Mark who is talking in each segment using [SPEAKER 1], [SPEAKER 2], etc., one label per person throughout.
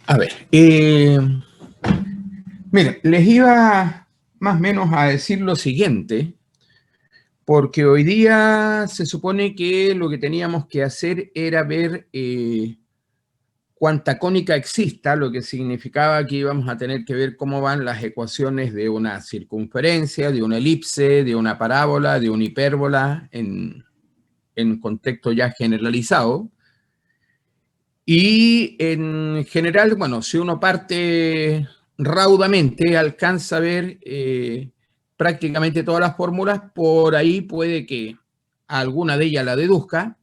[SPEAKER 1] A ver, miren, les iba más o menos a decir lo siguiente, porque hoy día se supone que lo que teníamos que hacer era ver cuánta cónica exista, lo que significaba que íbamos a tener que ver cómo van las ecuaciones de una circunferencia, de una elipse, de una parábola, de una hipérbola, en contexto ya generalizado. Y en general, bueno, si uno parte raudamente, alcanza a ver prácticamente todas las fórmulas, por ahí puede que alguna de ellas la deduzca,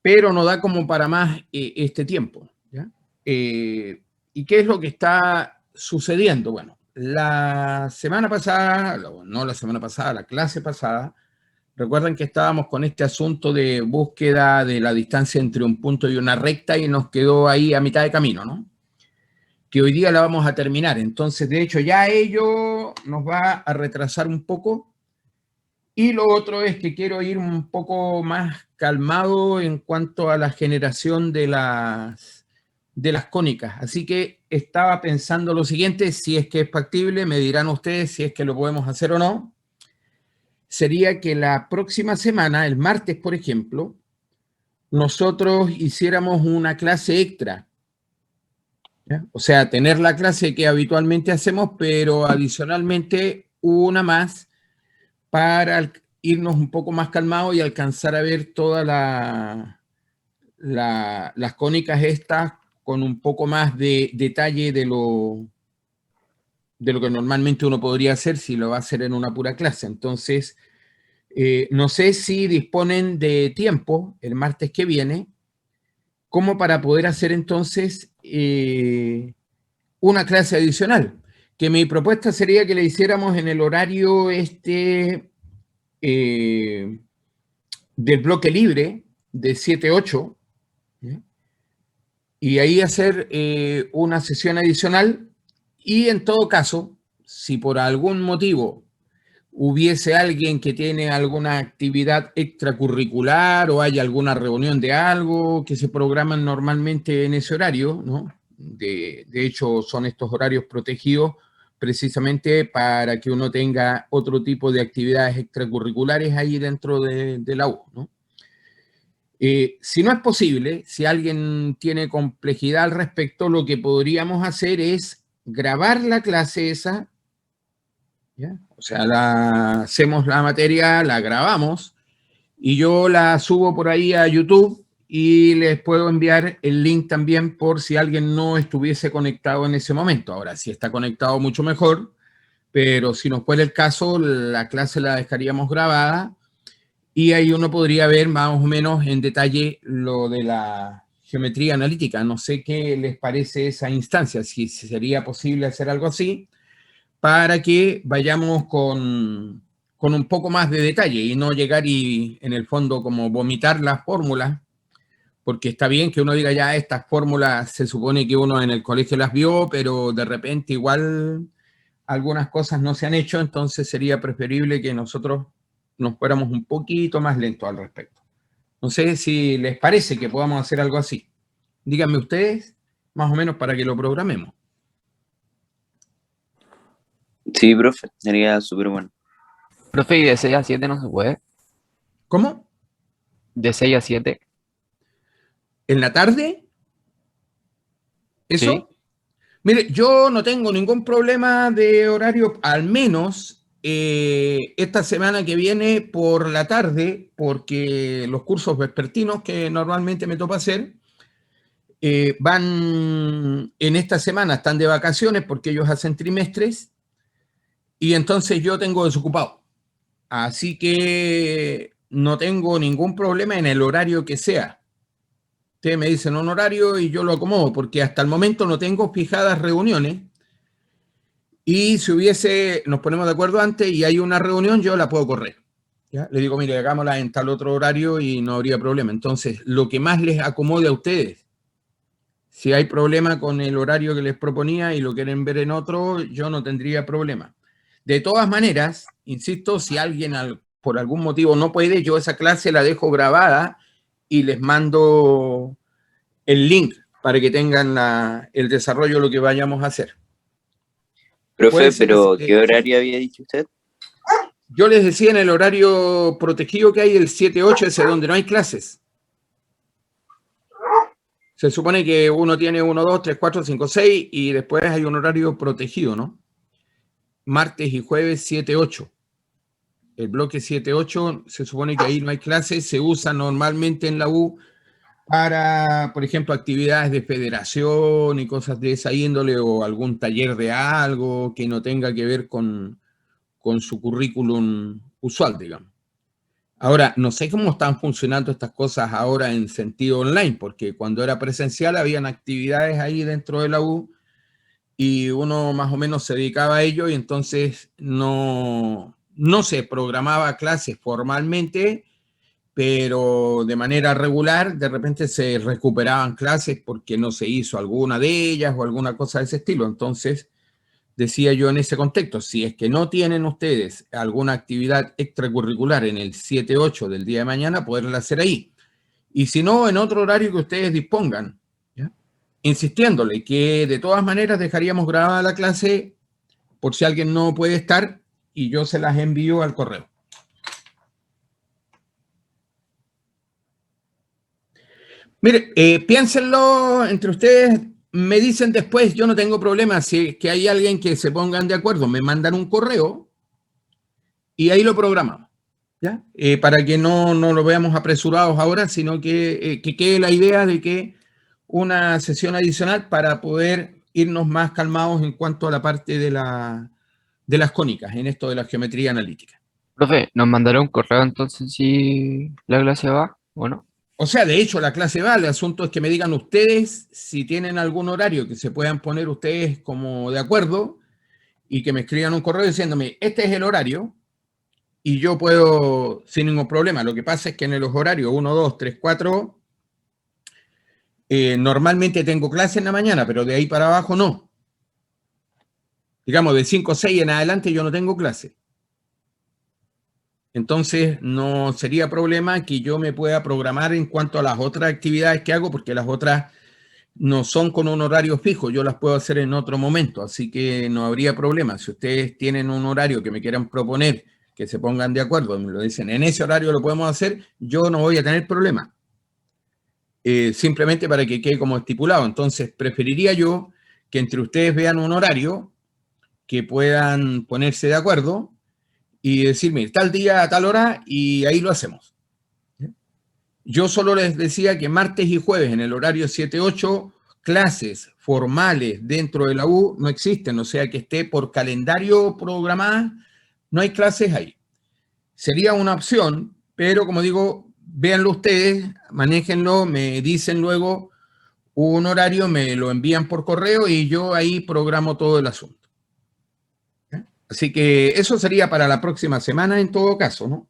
[SPEAKER 1] pero no da como para más este tiempo, ¿ya? ¿Y qué es lo que está sucediendo? Bueno, la semana pasada, no la semana pasada, la clase pasada, recuerden que estábamos con este asunto de búsqueda de la distancia entre un punto y una recta y nos quedó ahí a mitad de camino, ¿no? Que hoy día la vamos a terminar. Entonces, de hecho, ya ello nos va a retrasar un poco. Y lo otro es que quiero ir un poco más calmado en cuanto a la generación de las cónicas. Así que estaba pensando lo siguiente, si es que es factible, me dirán ustedes si es que lo podemos hacer o no. Sería que la próxima semana, el martes, por ejemplo, nosotros hiciéramos una clase extra, ¿ya? O sea, tener la clase que habitualmente hacemos, pero adicionalmente una más para irnos un poco más calmados y alcanzar a ver todas las cónicas estas con un poco más de detalle de lo que normalmente uno podría hacer si lo va a hacer en una pura clase. Entonces, no sé si disponen de tiempo el martes que viene como para poder hacer entonces una clase adicional. Que mi propuesta sería que le hiciéramos en el horario del bloque libre de 7 a 8, ¿ya? Y ahí hacer una sesión adicional y en todo caso, si por algún motivo hubiese alguien que tiene alguna actividad extracurricular o hay alguna reunión de algo que se programan normalmente en ese horario, ¿no? De hecho, son estos horarios protegidos precisamente para que uno tenga otro tipo de actividades extracurriculares ahí dentro de la U, ¿no? Si no es posible, si alguien tiene complejidad al respecto, lo que podríamos hacer es grabar la clase esa, ¿ya? O sea, hacemos la materia, la grabamos y yo la subo por ahí a YouTube y les puedo enviar el link también por si alguien no estuviese conectado en ese momento. Ahora, si está conectado, mucho mejor, pero si no fuera el caso, la clase la dejaríamos grabada y ahí uno podría ver más o menos en detalle lo de la geometría analítica. No sé qué les parece esa instancia, si sería posible hacer algo así, para que vayamos con un poco más de detalle y no llegar y en el fondo como vomitar las fórmulas, porque está bien que uno diga ya estas fórmulas se supone que uno en el colegio las vio, pero de repente igual algunas cosas no se han hecho, entonces sería preferible que nosotros nos fuéramos un poquito más lentos al respecto. No sé si les parece que podamos hacer algo así. Díganme ustedes, más o menos para que lo programemos.
[SPEAKER 2] Sí, profe, sería súper bueno.
[SPEAKER 3] Profe, ¿y de 6 a 7 no se puede?
[SPEAKER 1] ¿Cómo?
[SPEAKER 3] ¿De 6 a 7?
[SPEAKER 1] ¿En la tarde? ¿Eso?
[SPEAKER 3] Sí.
[SPEAKER 1] Mire, yo no tengo ningún problema de horario, al menos esta semana que viene por la tarde, porque los cursos vespertinos que normalmente me toca hacer van en esta semana, están de vacaciones porque ellos hacen trimestres y entonces yo tengo desocupado. Así que no tengo ningún problema en el horario que sea. Ustedes me dicen un horario y yo lo acomodo, porque hasta el momento no tengo fijadas reuniones. Y si nos ponemos de acuerdo antes y hay una reunión, yo la puedo correr, ¿ya? Le digo, mire, hagámosla en tal otro horario y no habría problema. Entonces, lo que más les acomode a ustedes. Si hay problema con el horario que les proponía y lo quieren ver en otro, yo no tendría problema. De todas maneras, insisto, si alguien por algún motivo no puede, yo esa clase la dejo grabada y les mando el link para que tengan el desarrollo de lo que vayamos a hacer.
[SPEAKER 2] Profe,
[SPEAKER 1] Ser,
[SPEAKER 2] pero ¿qué horario había dicho usted?
[SPEAKER 1] Yo les decía en el horario protegido que hay el 7-8, ese donde no hay clases. Se supone que uno tiene 1, 2, 3, 4, 5, 6 y después hay un horario protegido, ¿no? Martes y jueves 7-8. El bloque 7-8 se supone que ahí no hay clases, se usa normalmente en la U para, por ejemplo, actividades de federación y cosas de esa índole o algún taller de algo que no tenga que ver con su currículum usual, digamos. Ahora, no sé cómo están funcionando estas cosas ahora en sentido online, porque cuando era presencial habían actividades ahí dentro de la U y uno más o menos se dedicaba a ello y entonces no se programaba clases formalmente, pero de manera regular de repente se recuperaban clases porque no se hizo alguna de ellas o alguna cosa de ese estilo. Entonces, decía yo en ese contexto, si es que no tienen ustedes alguna actividad extracurricular en el 7-8 del día de mañana, poderla hacer ahí. Y si no, en otro horario que ustedes dispongan, ¿ya? Insistiéndole que de todas maneras dejaríamos grabada la clase por si alguien no puede estar y yo se las envío al correo. Mire, piénsenlo entre ustedes, me dicen después, yo no tengo problema, si que hay alguien que se pongan de acuerdo, me mandan un correo y ahí lo programamos, ¿ya? Para que no lo veamos apresurados ahora, sino que quede la idea de que una sesión adicional para poder irnos más calmados en cuanto a la parte de las cónicas, en esto de la geometría analítica.
[SPEAKER 3] Profe, ¿nos mandará un correo entonces si la clase va o no?
[SPEAKER 1] O sea, de hecho, la clase va, el asunto es que me digan ustedes si tienen algún horario que se puedan poner ustedes como de acuerdo y que me escriban un correo diciéndome, este es el horario y yo puedo sin ningún problema. Lo que pasa es que en los horarios 1, 2, 3, 4, normalmente tengo clase en la mañana, pero de ahí para abajo no. Digamos, de 5 o 6 en adelante yo no tengo clase. Entonces, no sería problema que yo me pueda programar en cuanto a las otras actividades que hago, porque las otras no son con un horario fijo, yo las puedo hacer en otro momento, así que no habría problema. Si ustedes tienen un horario que me quieran proponer, que se pongan de acuerdo, me lo dicen, en ese horario lo podemos hacer, yo no voy a tener problema. Simplemente para que quede como estipulado. Entonces, preferiría yo que entre ustedes vean un horario que puedan ponerse de acuerdo y decirme tal día a tal hora y ahí lo hacemos. Yo solo les decía que martes y jueves en el horario 7-8 clases formales dentro de la U no existen, o sea que esté por calendario programada, no hay clases ahí. Sería una opción, pero como digo, véanlo ustedes, manéjenlo, me dicen luego un horario, me lo envían por correo y yo ahí programo todo el asunto. Así que eso sería para la próxima semana en todo caso, ¿no?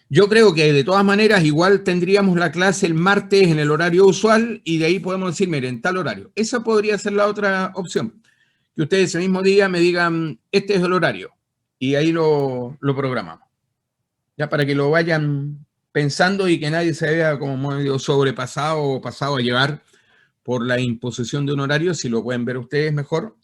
[SPEAKER 1] Yo creo que de todas maneras igual tendríamos la clase el martes en el horario usual y de ahí podemos decir, miren, tal horario. Esa podría ser la otra opción. Que ustedes ese mismo día me digan, este es el horario y ahí lo programamos. Ya para que lo vayan pensando y que nadie se vea como medio sobrepasado o pasado a llevar por la imposición de un horario, si lo pueden ver ustedes mejor.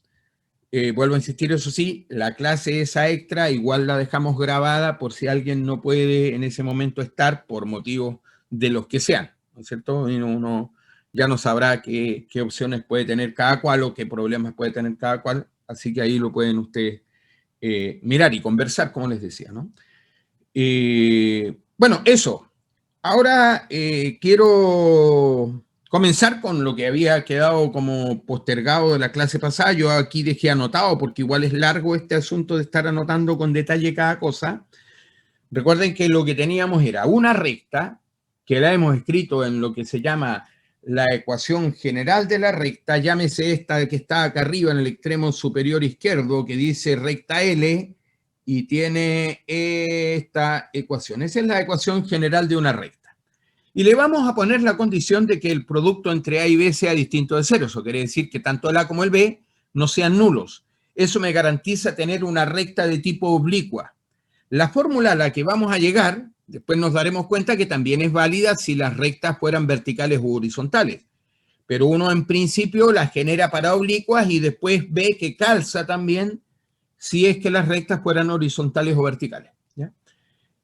[SPEAKER 1] Vuelvo a insistir, eso sí, la clase esa extra igual la dejamos grabada por si alguien no puede en ese momento estar por motivos de los que sean, ¿no es cierto? Y uno ya no sabrá qué opciones puede tener cada cual o qué problemas puede tener cada cual, así que ahí lo pueden ustedes mirar y conversar, como les decía, ¿no? Bueno, eso. Ahora quiero comenzar con lo que había quedado como postergado de la clase pasada. Yo aquí dejé anotado porque igual es largo este asunto de estar anotando con detalle cada cosa. Recuerden que lo que teníamos era una recta, que la hemos escrito en lo que se llama la ecuación general de la recta, llámese esta que está acá arriba en el extremo superior izquierdo, que dice recta L, y tiene esta ecuación. Esa es la ecuación general de una recta. Y le vamos a poner la condición de que el producto entre A y B sea distinto de cero. Eso quiere decir que tanto el A como el B no sean nulos. Eso me garantiza tener una recta de tipo oblicua. La fórmula a la que vamos a llegar, después nos daremos cuenta que también es válida si las rectas fueran verticales u horizontales. Pero uno en principio las genera para oblicuas y después ve que calza también si es que las rectas fueran horizontales o verticales. ¿Ya?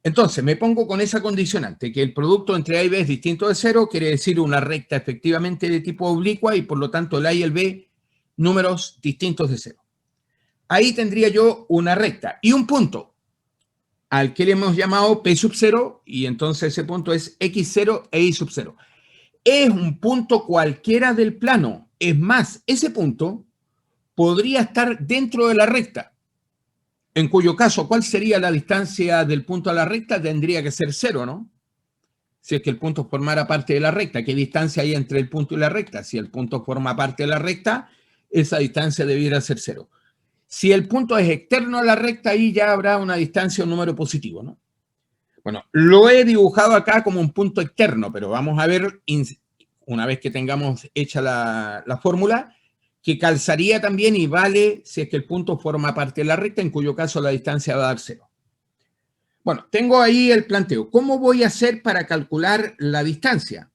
[SPEAKER 1] Entonces, me pongo con esa condicionante, que el producto entre A y B es distinto de cero, quiere decir una recta efectivamente de tipo oblicua y por lo tanto el A y el B números distintos de cero. Ahí tendría yo una recta y un punto al que le hemos llamado P sub 0 y entonces ese punto es X0 e Y sub 0. Es un punto cualquiera del plano. Es más, ese punto podría estar dentro de la recta, en cuyo caso, ¿cuál sería la distancia del punto a la recta? Tendría que ser 0, ¿no? Si es que el punto formara parte de la recta. ¿Qué distancia hay entre el punto y la recta? Si el punto forma parte de la recta, esa distancia debiera ser 0. Si el punto es externo a la recta, ahí ya habrá una distancia, un número positivo, ¿no? Bueno, lo he dibujado acá como un punto externo, pero vamos a ver, una vez que tengamos hecha la fórmula, que calzaría también y vale si es que el punto forma parte de la recta, en cuyo caso la distancia va a dar 0. Bueno, tengo ahí el planteo. ¿Cómo voy a hacer para calcular la distancia?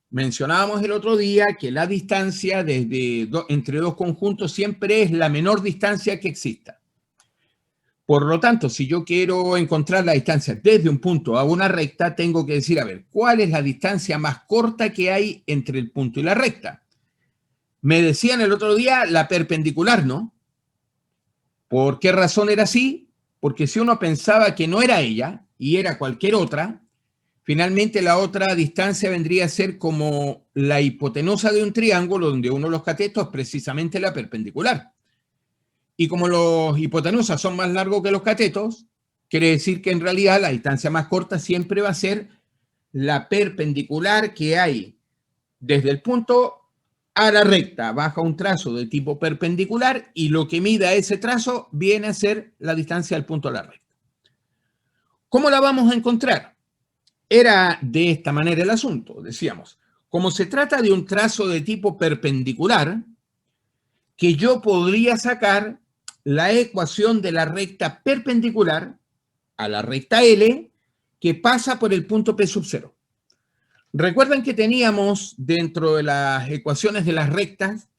[SPEAKER 1] Mencionábamos el otro día que la distancia entre dos conjuntos siempre es la menor distancia que exista. Por lo tanto, si yo quiero encontrar la distancia desde un punto a una recta, tengo que decir, a ver, ¿cuál es la distancia más corta que hay entre el punto y la recta? Me decían el otro día la perpendicular, ¿no? ¿Por qué razón era así? Porque si uno pensaba que no era ella y era cualquier otra, finalmente la otra distancia vendría a ser como la hipotenusa de un triángulo donde uno de los catetos es precisamente la perpendicular. Y como los hipotenusas son más largos que los catetos, quiere decir que en realidad la distancia más corta siempre va a ser la perpendicular que hay desde el punto a la recta. Baja un trazo de tipo perpendicular y lo que mida ese trazo viene a ser la distancia del punto a la recta. ¿Cómo la vamos a encontrar? Era de esta manera el asunto. Decíamos, como se trata de un trazo de tipo perpendicular, que yo podría sacar la ecuación de la recta perpendicular a la recta L que pasa por el punto P sub 0. Recuerdan que teníamos dentro de las ecuaciones de las rectas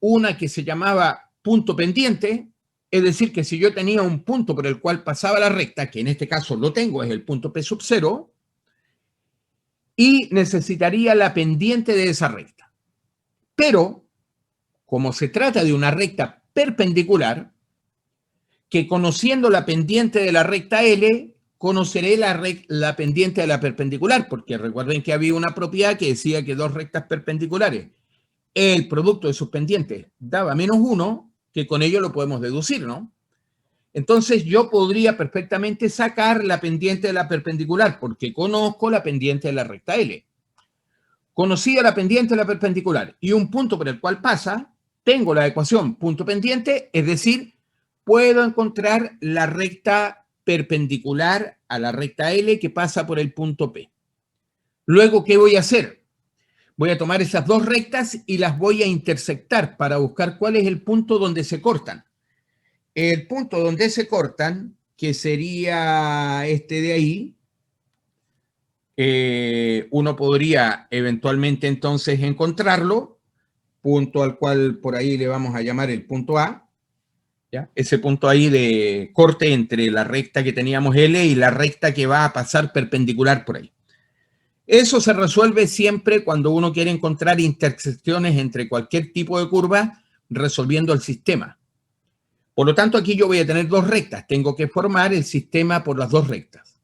[SPEAKER 1] una que se llamaba punto pendiente, es decir, que si yo tenía un punto por el cual pasaba la recta, que en este caso lo tengo, es el punto P sub 0, y necesitaría la pendiente de esa recta. Pero, como se trata de una recta perpendicular, que conociendo la pendiente de la recta L, conoceré la pendiente de la perpendicular, porque recuerden que había una propiedad que decía que dos rectas perpendiculares, el producto de sus pendientes daba -1, que con ello lo podemos deducir, ¿no? Entonces yo podría perfectamente sacar la pendiente de la perpendicular, porque conozco la pendiente de la recta L. Conocida la pendiente de la perpendicular y un punto por el cual pasa, tengo la ecuación punto pendiente, es decir, puedo encontrar la recta perpendicular a la recta L que pasa por el punto P. Luego, ¿qué voy a hacer? Voy a tomar esas dos rectas y las voy a intersectar para buscar cuál es el punto donde se cortan. El punto donde se cortan, que sería este de ahí, uno podría eventualmente entonces encontrarlo, punto al cual por ahí le vamos a llamar el punto A, ¿ya? Ese punto ahí de corte entre la recta que teníamos L y la recta que va a pasar perpendicular por ahí. Eso se resuelve siempre cuando uno quiere encontrar intersecciones entre cualquier tipo de curva resolviendo el sistema. Por lo tanto, aquí yo voy a tener dos rectas. Tengo que formar el sistema por las dos rectas.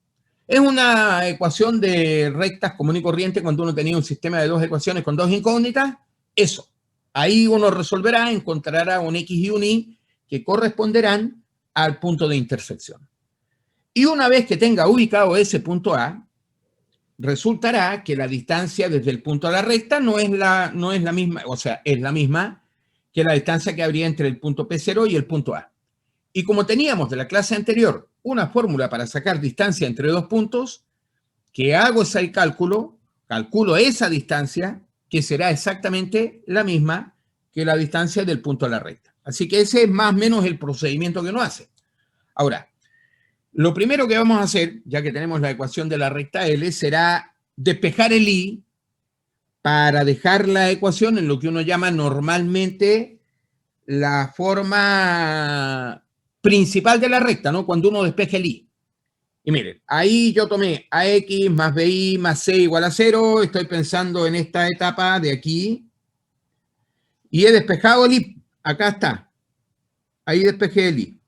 [SPEAKER 1] Es una ecuación de rectas común y corriente cuando uno tenía un sistema de dos ecuaciones con dos incógnitas. Eso. Ahí uno resolverá, encontrará un X y un Y que corresponderán al punto de intersección. Y una vez que tenga ubicado ese punto A, resultará que la distancia desde el punto a la recta no es la misma, o sea, es la misma que la distancia que habría entre el punto P0 y el punto A. Y como teníamos de la clase anterior una fórmula para sacar distancia entre dos puntos, que hago ese cálculo, calculo esa distancia, que será exactamente la misma que la distancia del punto a la recta. Así que ese es más o menos el procedimiento que uno hace. Ahora, Lo primero que vamos a hacer, ya que tenemos la ecuación de la recta L, será despejar el I para dejar la ecuación en lo que uno llama normalmente la forma principal de la recta, ¿no? Cuando uno despeja el I. Y miren, ahí yo tomé AX más BI más C igual a 0. Estoy pensando en esta etapa de aquí. Y he despejado el I. Acá está. Ahí despejé el I.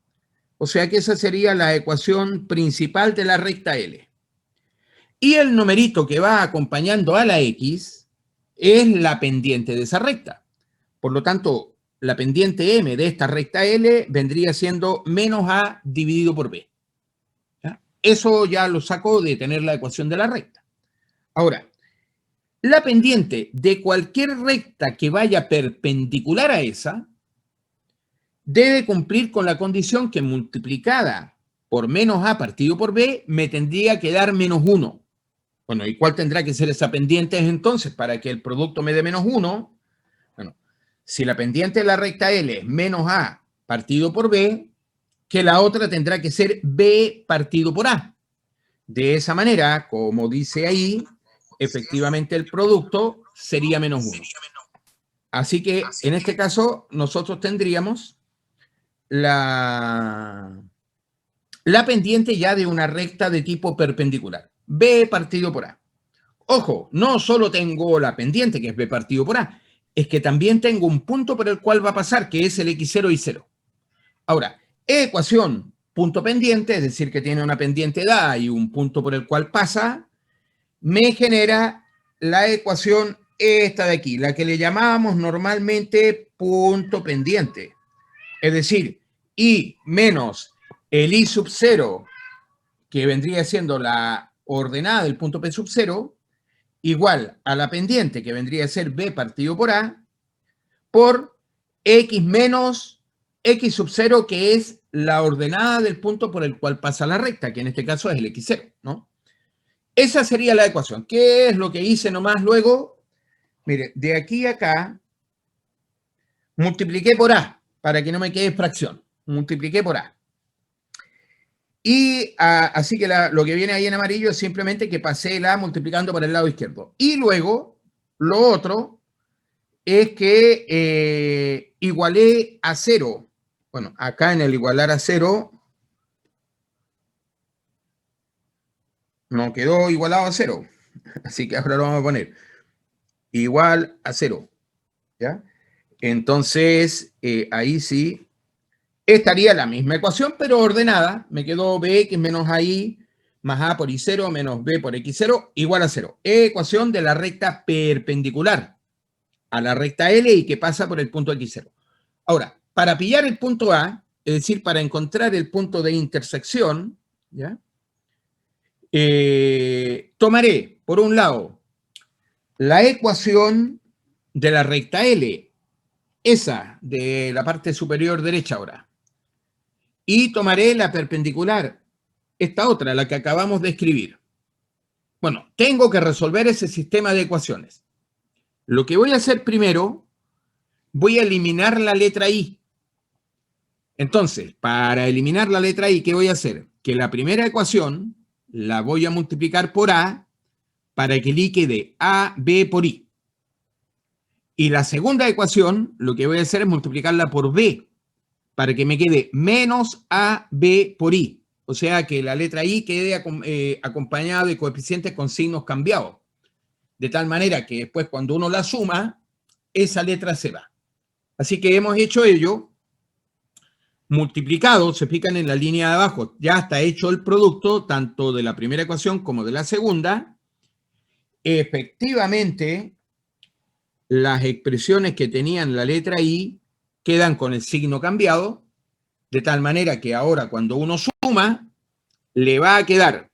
[SPEAKER 1] O sea que esa sería la ecuación principal de la recta L. Y el numerito que va acompañando a la X es la pendiente de esa recta. Por lo tanto, la pendiente M de esta recta L vendría siendo menos A dividido por B. ¿Ya? Eso ya lo saco de tener la ecuación de la recta. Ahora, la pendiente de cualquier recta que vaya perpendicular a esa debe cumplir con la condición que multiplicada por menos A partido por B me tendría que dar menos 1. Bueno, ¿y cuál tendrá que ser esa pendiente entonces para que el producto me dé menos 1? Bueno, si la pendiente de la recta L es menos A partido por B, que la otra tendrá que ser B partido por A. De esa manera, como dice ahí, efectivamente el producto sería menos 1. Así que en este caso nosotros tendríamos la pendiente ya de una recta de tipo perpendicular. B partido por A. Ojo, no solo tengo la pendiente, que es B partido por A, es que también tengo un punto por el cual va a pasar, que es el X0 y 0. Ahora, ecuación punto pendiente, es decir, que tiene una pendiente de A y un punto por el cual pasa, me genera la ecuación esta de aquí, la que le llamábamos normalmente punto pendiente. Es decir, I menos el I sub 0, que vendría siendo la ordenada del punto P sub 0, igual a la pendiente, que vendría a ser B partido por A, por X menos X sub 0, que es la ordenada del punto por el cual pasa la recta, que en este caso es el X0, ¿no? Esa sería la ecuación. ¿Qué es lo que hice nomás luego? Mire, de aquí a acá, multipliqué por A, para que no me quede fracción. Multipliqué por A. Y así que lo que viene ahí en amarillo es simplemente que pasé el A multiplicando por el lado izquierdo. Y luego, lo otro es que igualé a 0. Bueno, acá en el igualar a 0, no quedó igualado a 0. Así que ahora lo vamos a poner igual a 0. ¿Ya? Entonces, ahí sí estaría la misma ecuación, pero ordenada. Me quedó Bx menos AI más A por I0 menos B por X0 igual a 0. Ecuación de la recta perpendicular a la recta L y que pasa por el punto X0. Ahora, para pillar el punto A, es decir, para encontrar el punto de intersección, ¿ya? Tomaré, por un lado, la ecuación de la recta L, esa de la parte superior derecha ahora, y tomaré la perpendicular, esta otra, la que acabamos de escribir. Bueno, tengo que resolver ese sistema de ecuaciones. Lo que voy a hacer primero, voy a eliminar la letra I. Entonces, para eliminar la letra I, ¿qué voy a hacer? Que la primera ecuación la voy a multiplicar por A para que el I quede AB por I. Y la segunda ecuación, lo que voy a hacer es multiplicarla por B para que me quede menos AB por I. O sea, que la letra I quede acompañada de coeficientes con signos cambiados. De tal manera que después cuando uno la suma, esa letra se va. Así que hemos hecho ello. Multiplicado, se fijan en la línea de abajo, ya está hecho el producto, tanto de la primera ecuación como de la segunda. Efectivamente, las expresiones que tenían la letra I quedan con el signo cambiado, de tal manera que ahora cuando uno suma, le va a quedar,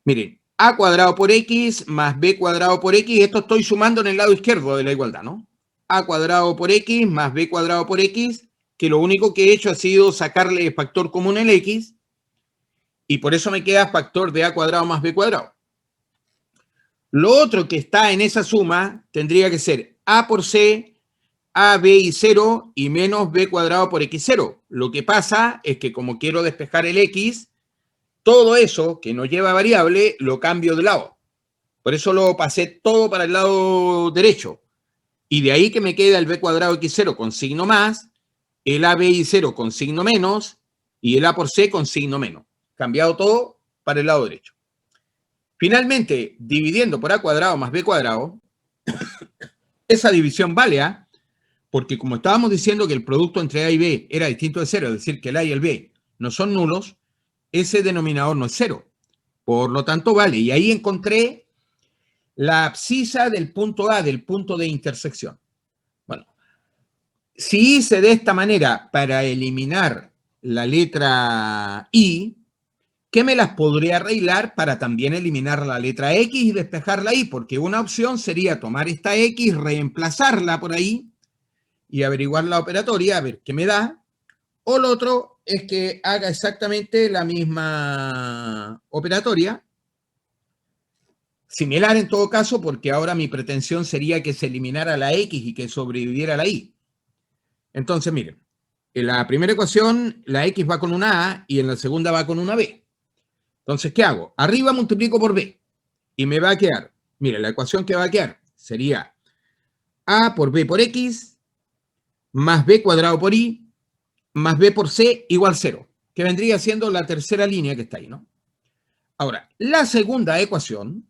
[SPEAKER 1] miren, A cuadrado por X más B cuadrado por X, esto estoy sumando en el lado izquierdo de la igualdad, ¿no? A cuadrado por X más B cuadrado por X, que lo único que he hecho ha sido sacarle factor común el X, y por eso me queda factor de A cuadrado más B cuadrado. Lo otro que está en esa suma tendría que ser A por C, A, B y 0 y menos B cuadrado por X0. Lo que pasa es que como quiero despejar el X, todo eso que no lleva variable lo cambio de lado. Por eso lo pasé todo para el lado derecho. Y de ahí que me queda el b cuadrado x0 con signo más, el abi0 con signo menos y el a por c con signo menos. Cambiado todo para el lado derecho. Finalmente, dividiendo por a cuadrado más b cuadrado, esa división vale a, porque como estábamos diciendo que el producto entre a y b era distinto de cero, es decir, que el a y el b no son nulos, ese denominador no es cero. Por lo tanto, vale. Y ahí encontré la abscisa del punto A, del punto de intersección. Bueno, si hice de esta manera para eliminar la letra I, ¿qué me las podría arreglar para también eliminar la letra X y despejar la I? Porque una opción sería tomar esta X, reemplazarla por ahí y averiguar la operatoria, a ver qué me da. O lo otro es que haga exactamente la misma operatoria, similar en todo caso, porque ahora mi pretensión sería que se eliminara la X y que sobreviviera la Y. Entonces, miren, en la primera ecuación la X va con una A y en la segunda va con una B. Entonces, ¿qué hago? Arriba multiplico por B y me va a quedar, miren, la ecuación que va a quedar sería A por B por X más B cuadrado por Y más B por C igual 0, que vendría siendo la tercera línea que está ahí, ¿no? Ahora, la segunda ecuación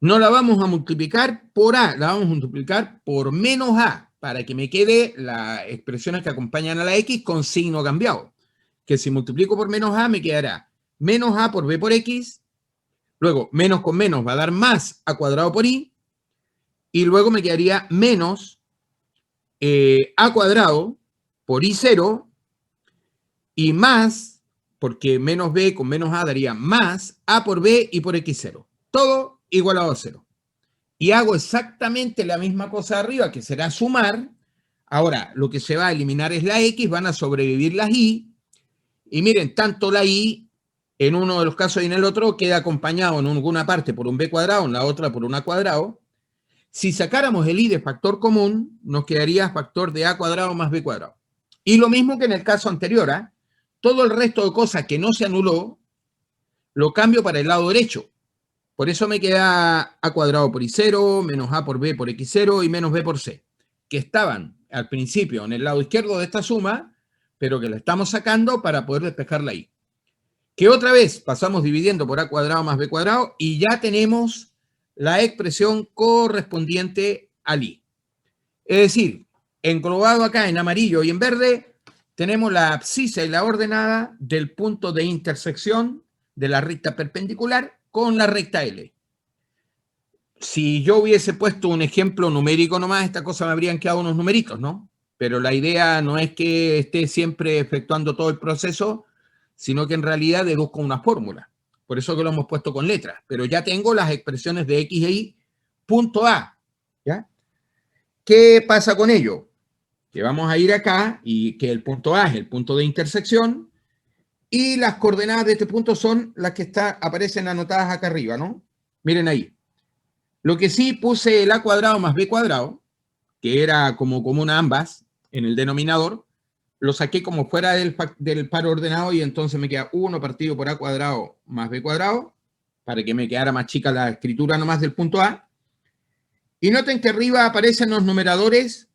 [SPEAKER 1] no la vamos a multiplicar por A, la vamos a multiplicar por menos A, para que me quede las expresiones que acompañan a la X con signo cambiado. Que si multiplico por menos A me quedará menos A por B por X, luego menos con menos va a dar más A cuadrado por Y, y luego me quedaría menos A cuadrado por Y0 y más, porque menos B con menos A daría más A por B y por X0. Todo igualado a 0. Y hago exactamente la misma cosa arriba, que será sumar. Ahora, lo que se va a eliminar es la X, van a sobrevivir las Y. Y miren, tanto la Y, en uno de los casos y en el otro, queda acompañado en alguna parte por un B cuadrado, en la otra por un A cuadrado. Si sacáramos el Y de factor común, nos quedaría factor de A cuadrado más B cuadrado. Y lo mismo que en el caso anterior, ¿eh? Todo el resto de cosas que no se anuló, lo cambio para el lado derecho. Por eso me queda A cuadrado por Y0, menos A por B por X0 y menos B por C, que estaban al principio en el lado izquierdo de esta suma, pero que la estamos sacando para poder despejar la Y. Que otra vez pasamos dividiendo por A cuadrado más B cuadrado y ya tenemos la expresión correspondiente al Y. Es decir, englobado acá en amarillo y en verde, tenemos la abscisa y la ordenada del punto de intersección de la recta perpendicular con la recta L. Si yo hubiese puesto un ejemplo numérico nomás, esta cosa me habrían quedado unos numeritos, ¿no? Pero la idea no es que esté siempre efectuando todo el proceso, sino que en realidad deduzco una fórmula. Por eso que lo hemos puesto con letras. Pero ya tengo las expresiones de X e Y, punto A. ¿Ya? ¿Qué pasa con ello? Que vamos a ir acá y que el punto A es el punto de intersección y las coordenadas de este punto son las que aparecen anotadas acá arriba, ¿no? Miren ahí. Lo que sí puse el A cuadrado más B cuadrado, que era como común a ambas en el denominador, lo saqué como fuera del par ordenado y entonces me queda 1 partido por A cuadrado más B cuadrado, para que me quedara más chica la escritura nomás del punto A. Y noten que arriba aparecen los numeradores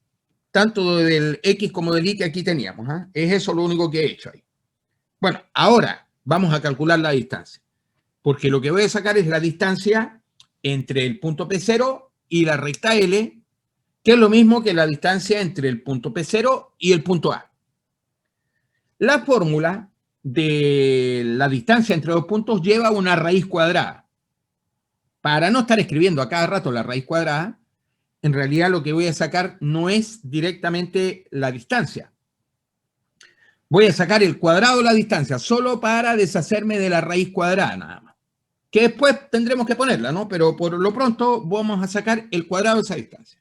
[SPEAKER 1] tanto del X como del Y que aquí teníamos. ¿Eh? Es eso lo único que he hecho ahí. Bueno, ahora vamos a calcular la distancia, porque lo que voy a sacar es la distancia entre el punto P0 y la recta L, que es lo mismo que la distancia entre el punto P0 y el punto A. La fórmula de la distancia entre los puntos lleva una raíz cuadrada. Para no estar escribiendo a cada rato la raíz cuadrada, en realidad lo que voy a sacar no es directamente la distancia. Voy a sacar el cuadrado de la distancia solo para deshacerme de la raíz cuadrada nada más. Que después tendremos que ponerla, ¿no? Pero por lo pronto vamos a sacar el cuadrado de esa distancia.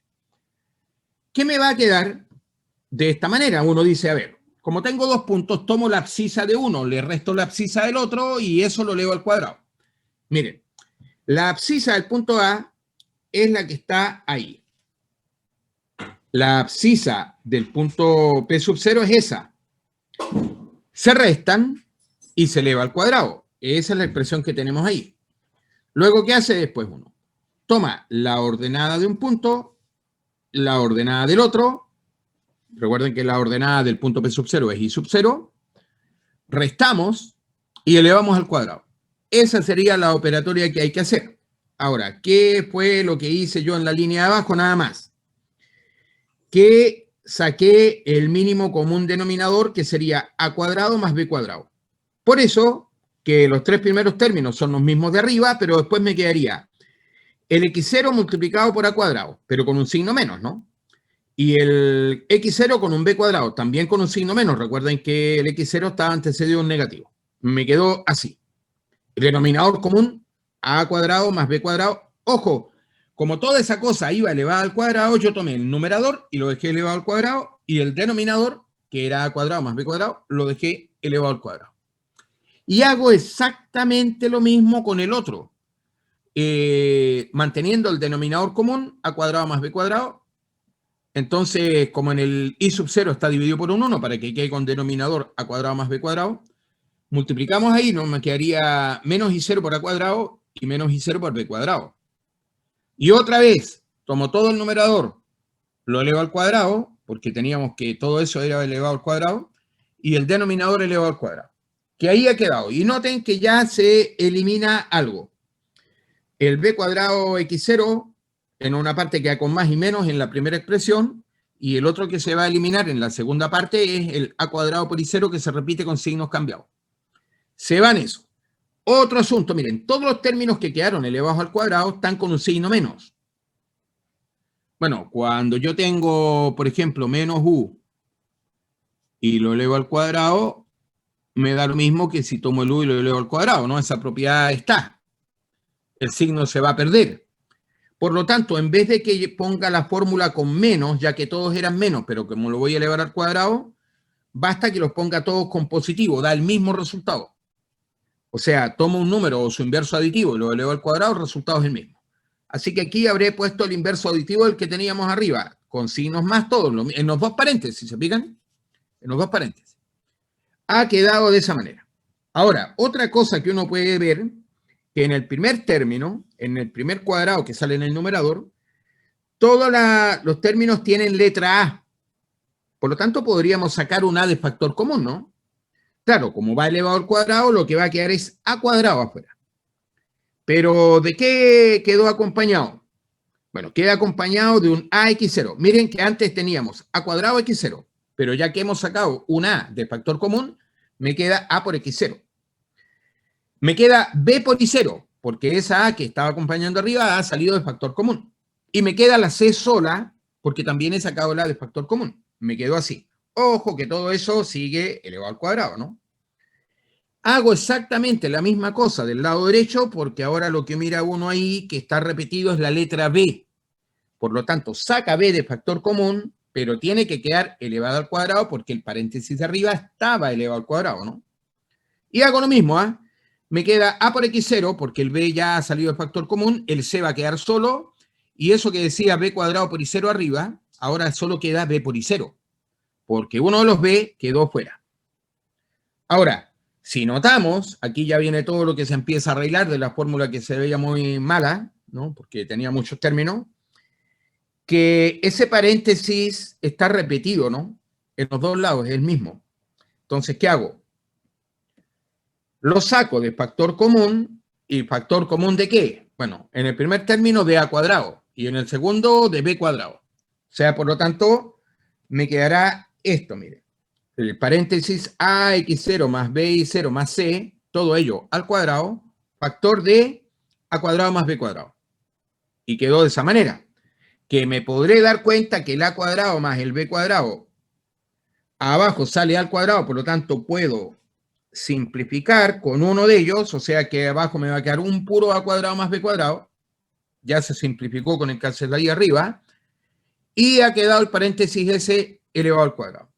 [SPEAKER 1] ¿Qué me va a quedar de esta manera? Uno dice, a ver, como tengo dos puntos, tomo la abscisa de uno, le resto la abscisa del otro y eso lo elevo al cuadrado. Miren, la abscisa del punto A es la que está ahí. La abscisa del punto P sub 0 es esa. Se restan y se eleva al cuadrado. Esa es la expresión que tenemos ahí. Luego, ¿qué hace después uno? Toma la ordenada de un punto, la ordenada del otro. Recuerden que la ordenada del punto P sub 0 es I sub 0. Restamos y elevamos al cuadrado. Esa sería la operatoria que hay que hacer. Ahora, ¿qué fue lo que hice yo en la línea de abajo? Nada más. Que saqué el mínimo común denominador, que sería a cuadrado más b cuadrado. Por eso que los tres primeros términos son los mismos de arriba, pero después me quedaría el x0 multiplicado por a cuadrado, pero con un signo menos, ¿no? Y el x0 con un b cuadrado, también con un signo menos. Recuerden que el x0 estaba antecedido de un negativo. Me quedó así. El denominador común, a cuadrado más b cuadrado. Ojo, como toda esa cosa iba elevada al cuadrado, yo tomé el numerador y lo dejé elevado al cuadrado, y el denominador, que era a cuadrado más b cuadrado, lo dejé elevado al cuadrado. Y hago exactamente lo mismo con el otro, manteniendo el denominador común, a cuadrado más b cuadrado. Entonces, como en el i sub 0 está dividido por un 1, para que quede con denominador a cuadrado más b cuadrado, multiplicamos ahí, nos me quedaría menos i0 por a cuadrado y menos i0 por b cuadrado. Y otra vez, tomo todo el numerador, lo elevo al cuadrado, porque teníamos que todo eso era elevado al cuadrado, y el denominador elevado al cuadrado. Que ahí ha quedado. Y noten que ya se elimina algo. El b cuadrado x0 en una parte queda con más y menos en la primera expresión, y el otro que se va a eliminar en la segunda parte es el a cuadrado por i0, que se repite con signos cambiados. Se van eso. Otro asunto, miren, todos los términos que quedaron elevados al cuadrado están con un signo menos. Bueno, cuando yo tengo, por ejemplo, menos u y lo elevo al cuadrado, me da lo mismo que si tomo el u y lo elevo al cuadrado, ¿no? Esa propiedad está. El signo se va a perder. Por lo tanto, en vez de que ponga la fórmula con menos, ya que todos eran menos, pero como lo voy a elevar al cuadrado, basta que los ponga todos con positivo, da el mismo resultado. O sea, tomo un número o su inverso aditivo y lo elevo al cuadrado, el resultado es el mismo. Así que aquí habré puesto el inverso aditivo del que teníamos arriba, con signos más todos, en los dos paréntesis, ¿se fijan? En los dos paréntesis. Ha quedado de esa manera. Ahora, otra cosa que uno puede ver, que en el primer término, en el primer cuadrado que sale en el numerador, todos los términos tienen letra A. Por lo tanto, podríamos sacar un A de factor común, ¿no? Claro, como va elevado al cuadrado, lo que va a quedar es A cuadrado afuera. Pero, ¿de qué quedó acompañado? Bueno, queda acompañado de un AX0. Miren que antes teníamos A cuadrado X0, pero ya que hemos sacado un A de factor común, me queda A por X0. Me queda B por I0, porque esa A que estaba acompañando arriba ha salido de factor común. Y me queda la C sola, porque también he sacado la de factor común. Me quedó así. Ojo que todo eso sigue elevado al cuadrado, ¿no? Hago exactamente la misma cosa del lado derecho, porque ahora lo que mira uno ahí que está repetido es la letra B. Por lo tanto, saca B de factor común, pero tiene que quedar elevado al cuadrado porque el paréntesis de arriba estaba elevado al cuadrado, ¿no? Y hago lo mismo, ¿eh? Me queda A por X0 porque el B ya ha salido de factor común, el C va a quedar solo, y eso que decía B cuadrado por I0 arriba, ahora solo queda B por I0, porque uno de los B quedó fuera. Ahora, si notamos, aquí ya viene todo lo que se empieza a arreglar de la fórmula que se veía muy mala, ¿no? Porque tenía muchos términos, que ese paréntesis está repetido, ¿no? En los dos lados es el mismo. Entonces, ¿qué hago? Lo saco de factor común, ¿y factor común de qué? Bueno, en el primer término de A cuadrado y en el segundo de B cuadrado. O sea, por lo tanto, me quedará esto, mire. El paréntesis AX0 más BI0 más C, todo ello al cuadrado, factor de A cuadrado más B cuadrado. Y quedó de esa manera, que me podré dar cuenta que el A cuadrado más el B cuadrado abajo sale al cuadrado, por lo tanto puedo simplificar con uno de ellos, o sea que abajo me va a quedar un puro A cuadrado más B cuadrado, ya se simplificó con el que se ahí arriba, y ha quedado el paréntesis ese elevado al cuadrado.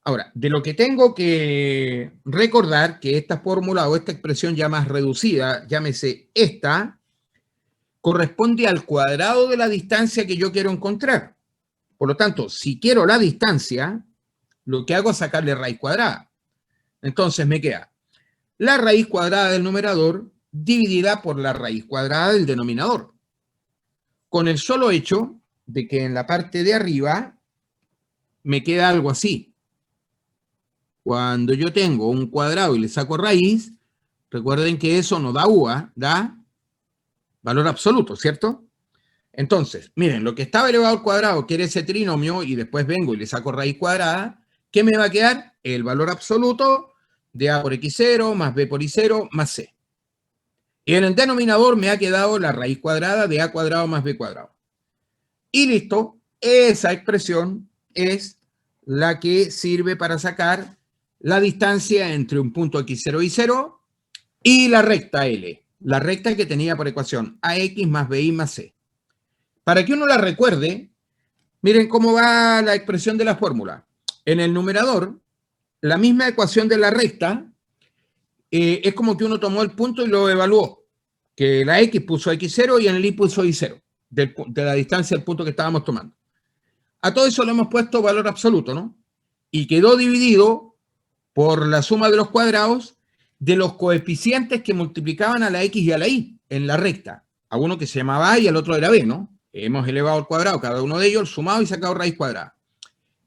[SPEAKER 1] Ahora, de lo que tengo que recordar, que esta fórmula o esta expresión ya más reducida, llámese esta, corresponde al cuadrado de la distancia que yo quiero encontrar. Por lo tanto, si quiero la distancia, lo que hago es sacarle raíz cuadrada. Entonces me queda la raíz cuadrada del numerador dividida por la raíz cuadrada del denominador, con el solo hecho de que en la parte de arriba me queda algo así. Cuando yo tengo un cuadrado y le saco raíz, recuerden que eso no da U, da valor absoluto, ¿cierto? Entonces, miren, lo que estaba elevado al cuadrado, que era ese trinomio, y después vengo y le saco raíz cuadrada, ¿qué me va a quedar? El valor absoluto de A por X0 más B por Y0 más C. Y en el denominador me ha quedado la raíz cuadrada de A cuadrado más B cuadrado. Y listo, esa expresión es la que sirve para sacar la distancia entre un punto X0 y 0 y la recta L, la recta que tenía por ecuación AX más BY más C. Para que uno la recuerde, miren cómo va la expresión de la fórmula. En el numerador, la misma ecuación de la recta es como que uno tomó el punto y lo evaluó. Que la X puso X0 y en el Y puso Y0, de la distancia del punto que estábamos tomando. A todo eso le hemos puesto valor absoluto, ¿no? Y quedó dividido por la suma de los cuadrados de los coeficientes que multiplicaban a la X y a la Y en la recta. A uno que se llamaba A y al otro era B, ¿no? Hemos elevado al cuadrado cada uno de ellos, sumado y sacado raíz cuadrada.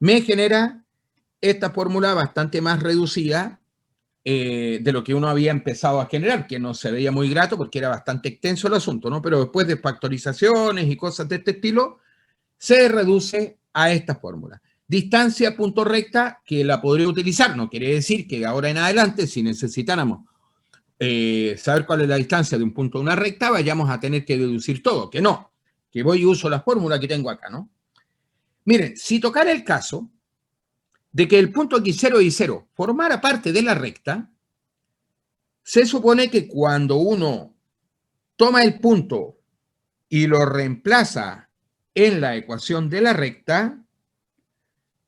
[SPEAKER 1] Me genera esta fórmula bastante más reducida de lo que uno había empezado a generar, que no se veía muy grato porque era bastante extenso el asunto, ¿no? Pero después de factorizaciones y cosas de este estilo, se reduce a esta fórmula. Distancia punto recta, que la podría utilizar, no quiere decir que ahora en adelante, si necesitáramos saber cuál es la distancia de un punto a una recta, vayamos a tener que deducir todo, que no, que voy y uso la fórmula que tengo acá, ¿no? Miren, si tocara el caso de que el punto X0 y 0 formara parte de la recta, se supone que cuando uno toma el punto y lo reemplaza en la ecuación de la recta,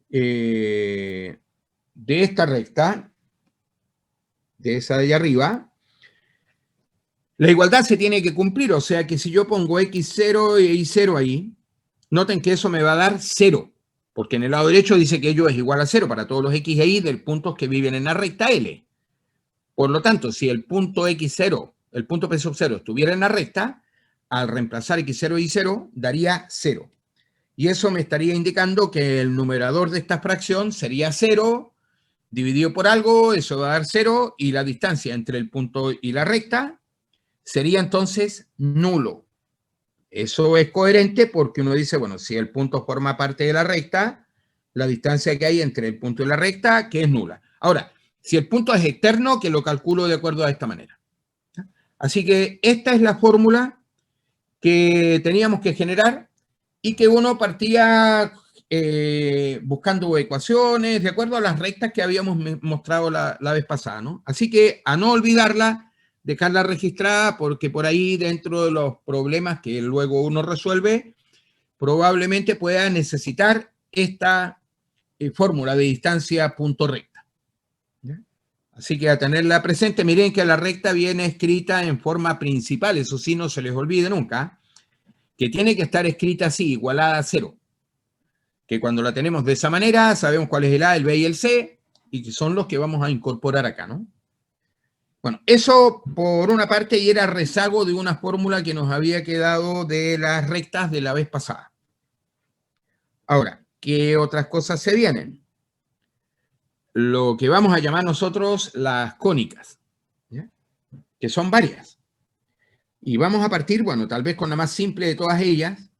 [SPEAKER 1] de esta recta, de esa de allá arriba, la igualdad se tiene que cumplir, o sea que si yo pongo X0 y Y0 ahí, noten que eso me va a dar 0, porque en el lado derecho dice que ello es igual a 0 para todos los X e Y del puntos que viven en la recta L. Por lo tanto, si el punto X0, el punto P sub 0 estuviera en la recta, al reemplazar X0 y 0, daría 0. Y eso me estaría indicando que el numerador de esta fracción sería 0, dividido por algo, eso va a dar 0, y la distancia entre el punto y la recta sería entonces nulo. Eso es coherente porque uno dice, bueno, si el punto forma parte de la recta, la distancia que hay entre el punto y la recta, que es nula. Ahora, si el punto es externo, que lo calculo de acuerdo a esta manera. Así que esta es la fórmula que teníamos que generar y que uno partía buscando ecuaciones de acuerdo a las rectas que habíamos mostrado la vez pasada, ¿no? Así que a no olvidarla, dejarla registrada, porque por ahí dentro de los problemas que luego uno resuelve, probablemente pueda necesitar esta fórmula de distancia punto recta. ¿Ya? Así que a tenerla presente, miren que la recta viene escrita en forma principal, eso sí no se les olvide nunca, que tiene que estar escrita así, igualada a 0. Que cuando la tenemos de esa manera, sabemos cuál es el A, el B y el C, y que son los que vamos a incorporar acá, ¿no? Bueno, eso por una parte, y era rezago de una fórmula que nos había quedado de las rectas de la vez pasada. Ahora, ¿qué otras cosas se vienen? Lo que vamos a llamar nosotros las cónicas, ¿ya? Que son varias. Y vamos a partir, bueno, tal vez con la más simple de todas ellas,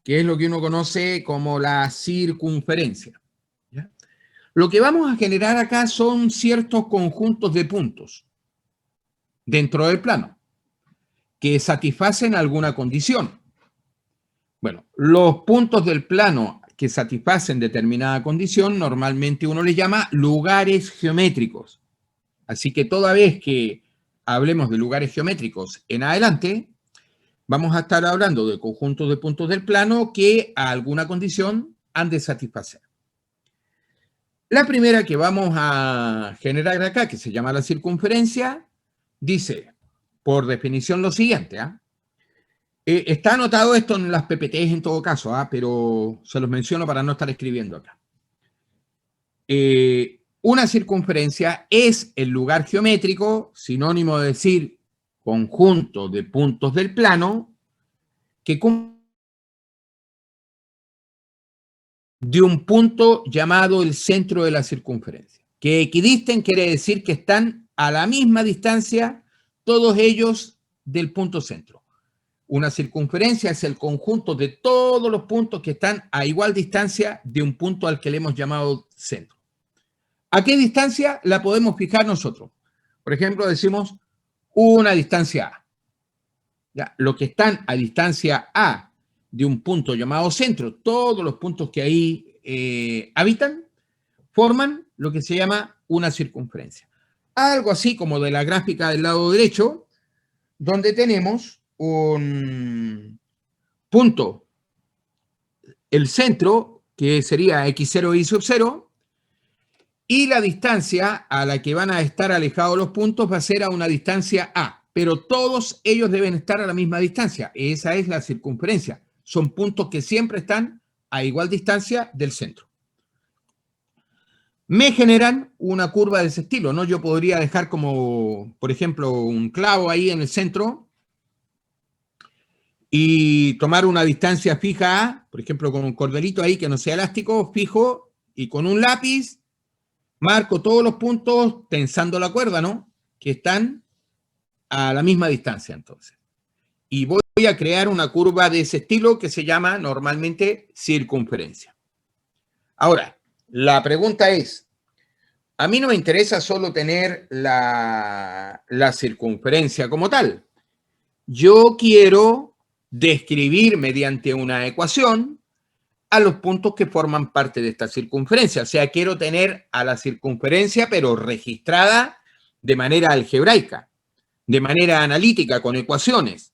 [SPEAKER 1] que es lo que uno conoce como la circunferencia. ¿Ya? Lo que vamos a generar acá son ciertos conjuntos de puntos dentro del plano que satisfacen alguna condición. Bueno, los puntos del plano que satisfacen determinada condición, normalmente uno les llama lugares geométricos. Así que toda vez que hablemos de lugares geométricos en adelante, vamos a estar hablando de conjuntos de puntos del plano que a alguna condición han de satisfacer. La primera que vamos a generar acá, que se llama la circunferencia, dice, por definición, lo siguiente. Está anotado esto en las PPTs en todo caso, pero se los menciono para no estar escribiendo acá. Una circunferencia es el lugar geométrico, sinónimo de decir conjunto de puntos del plano, que de un punto llamado el centro de la circunferencia. Que equidisten quiere decir que están a la misma distancia todos ellos del punto centro. Una circunferencia es el conjunto de todos los puntos que están a igual distancia de un punto al que le hemos llamado centro. ¿A qué distancia la podemos fijar nosotros? Por ejemplo, decimos una distancia A. ¿Ya? Los que están a distancia A de un punto llamado centro, todos los puntos que ahí habitan, forman lo que se llama una circunferencia. Algo así como de la gráfica del lado derecho, donde tenemos un punto, el centro, que sería x0 y sub 0, y la distancia a la que van a estar alejados los puntos va a ser a una distancia A, pero todos ellos deben estar a la misma distancia. Esa es la circunferencia. Son puntos que siempre están a igual distancia del centro. Me generan una curva de ese estilo, ¿no? Yo podría dejar como, por ejemplo, un clavo ahí en el centro y tomar una distancia fija A, por ejemplo, con un cordelito ahí que no sea elástico, fijo, y con un lápiz marco todos los puntos tensando la cuerda, ¿no? Que están a la misma distancia, entonces. Y voy a crear una curva de ese estilo que se llama normalmente circunferencia. Ahora, la pregunta es, a mí no me interesa solo tener la circunferencia como tal. Yo quiero describir mediante una ecuación a los puntos que forman parte de esta circunferencia. O sea, quiero tener a la circunferencia, pero registrada de manera algebraica, de manera analítica, con ecuaciones.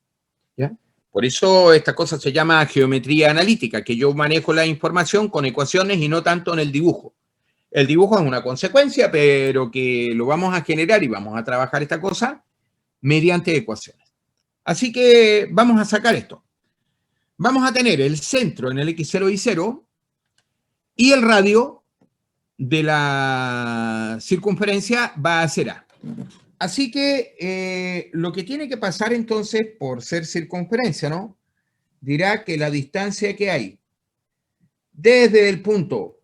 [SPEAKER 1] ¿Ya? Por eso esta cosa se llama geometría analítica, que yo manejo la información con ecuaciones y no tanto en el dibujo. El dibujo es una consecuencia, pero que lo vamos a generar y vamos a trabajar esta cosa mediante ecuaciones. Así que vamos a sacar esto. Vamos a tener el centro en el x0 y 0 y el radio de la circunferencia va a ser A. Así que lo que tiene que pasar entonces, por ser circunferencia, ¿no? Dirá que la distancia que hay desde el punto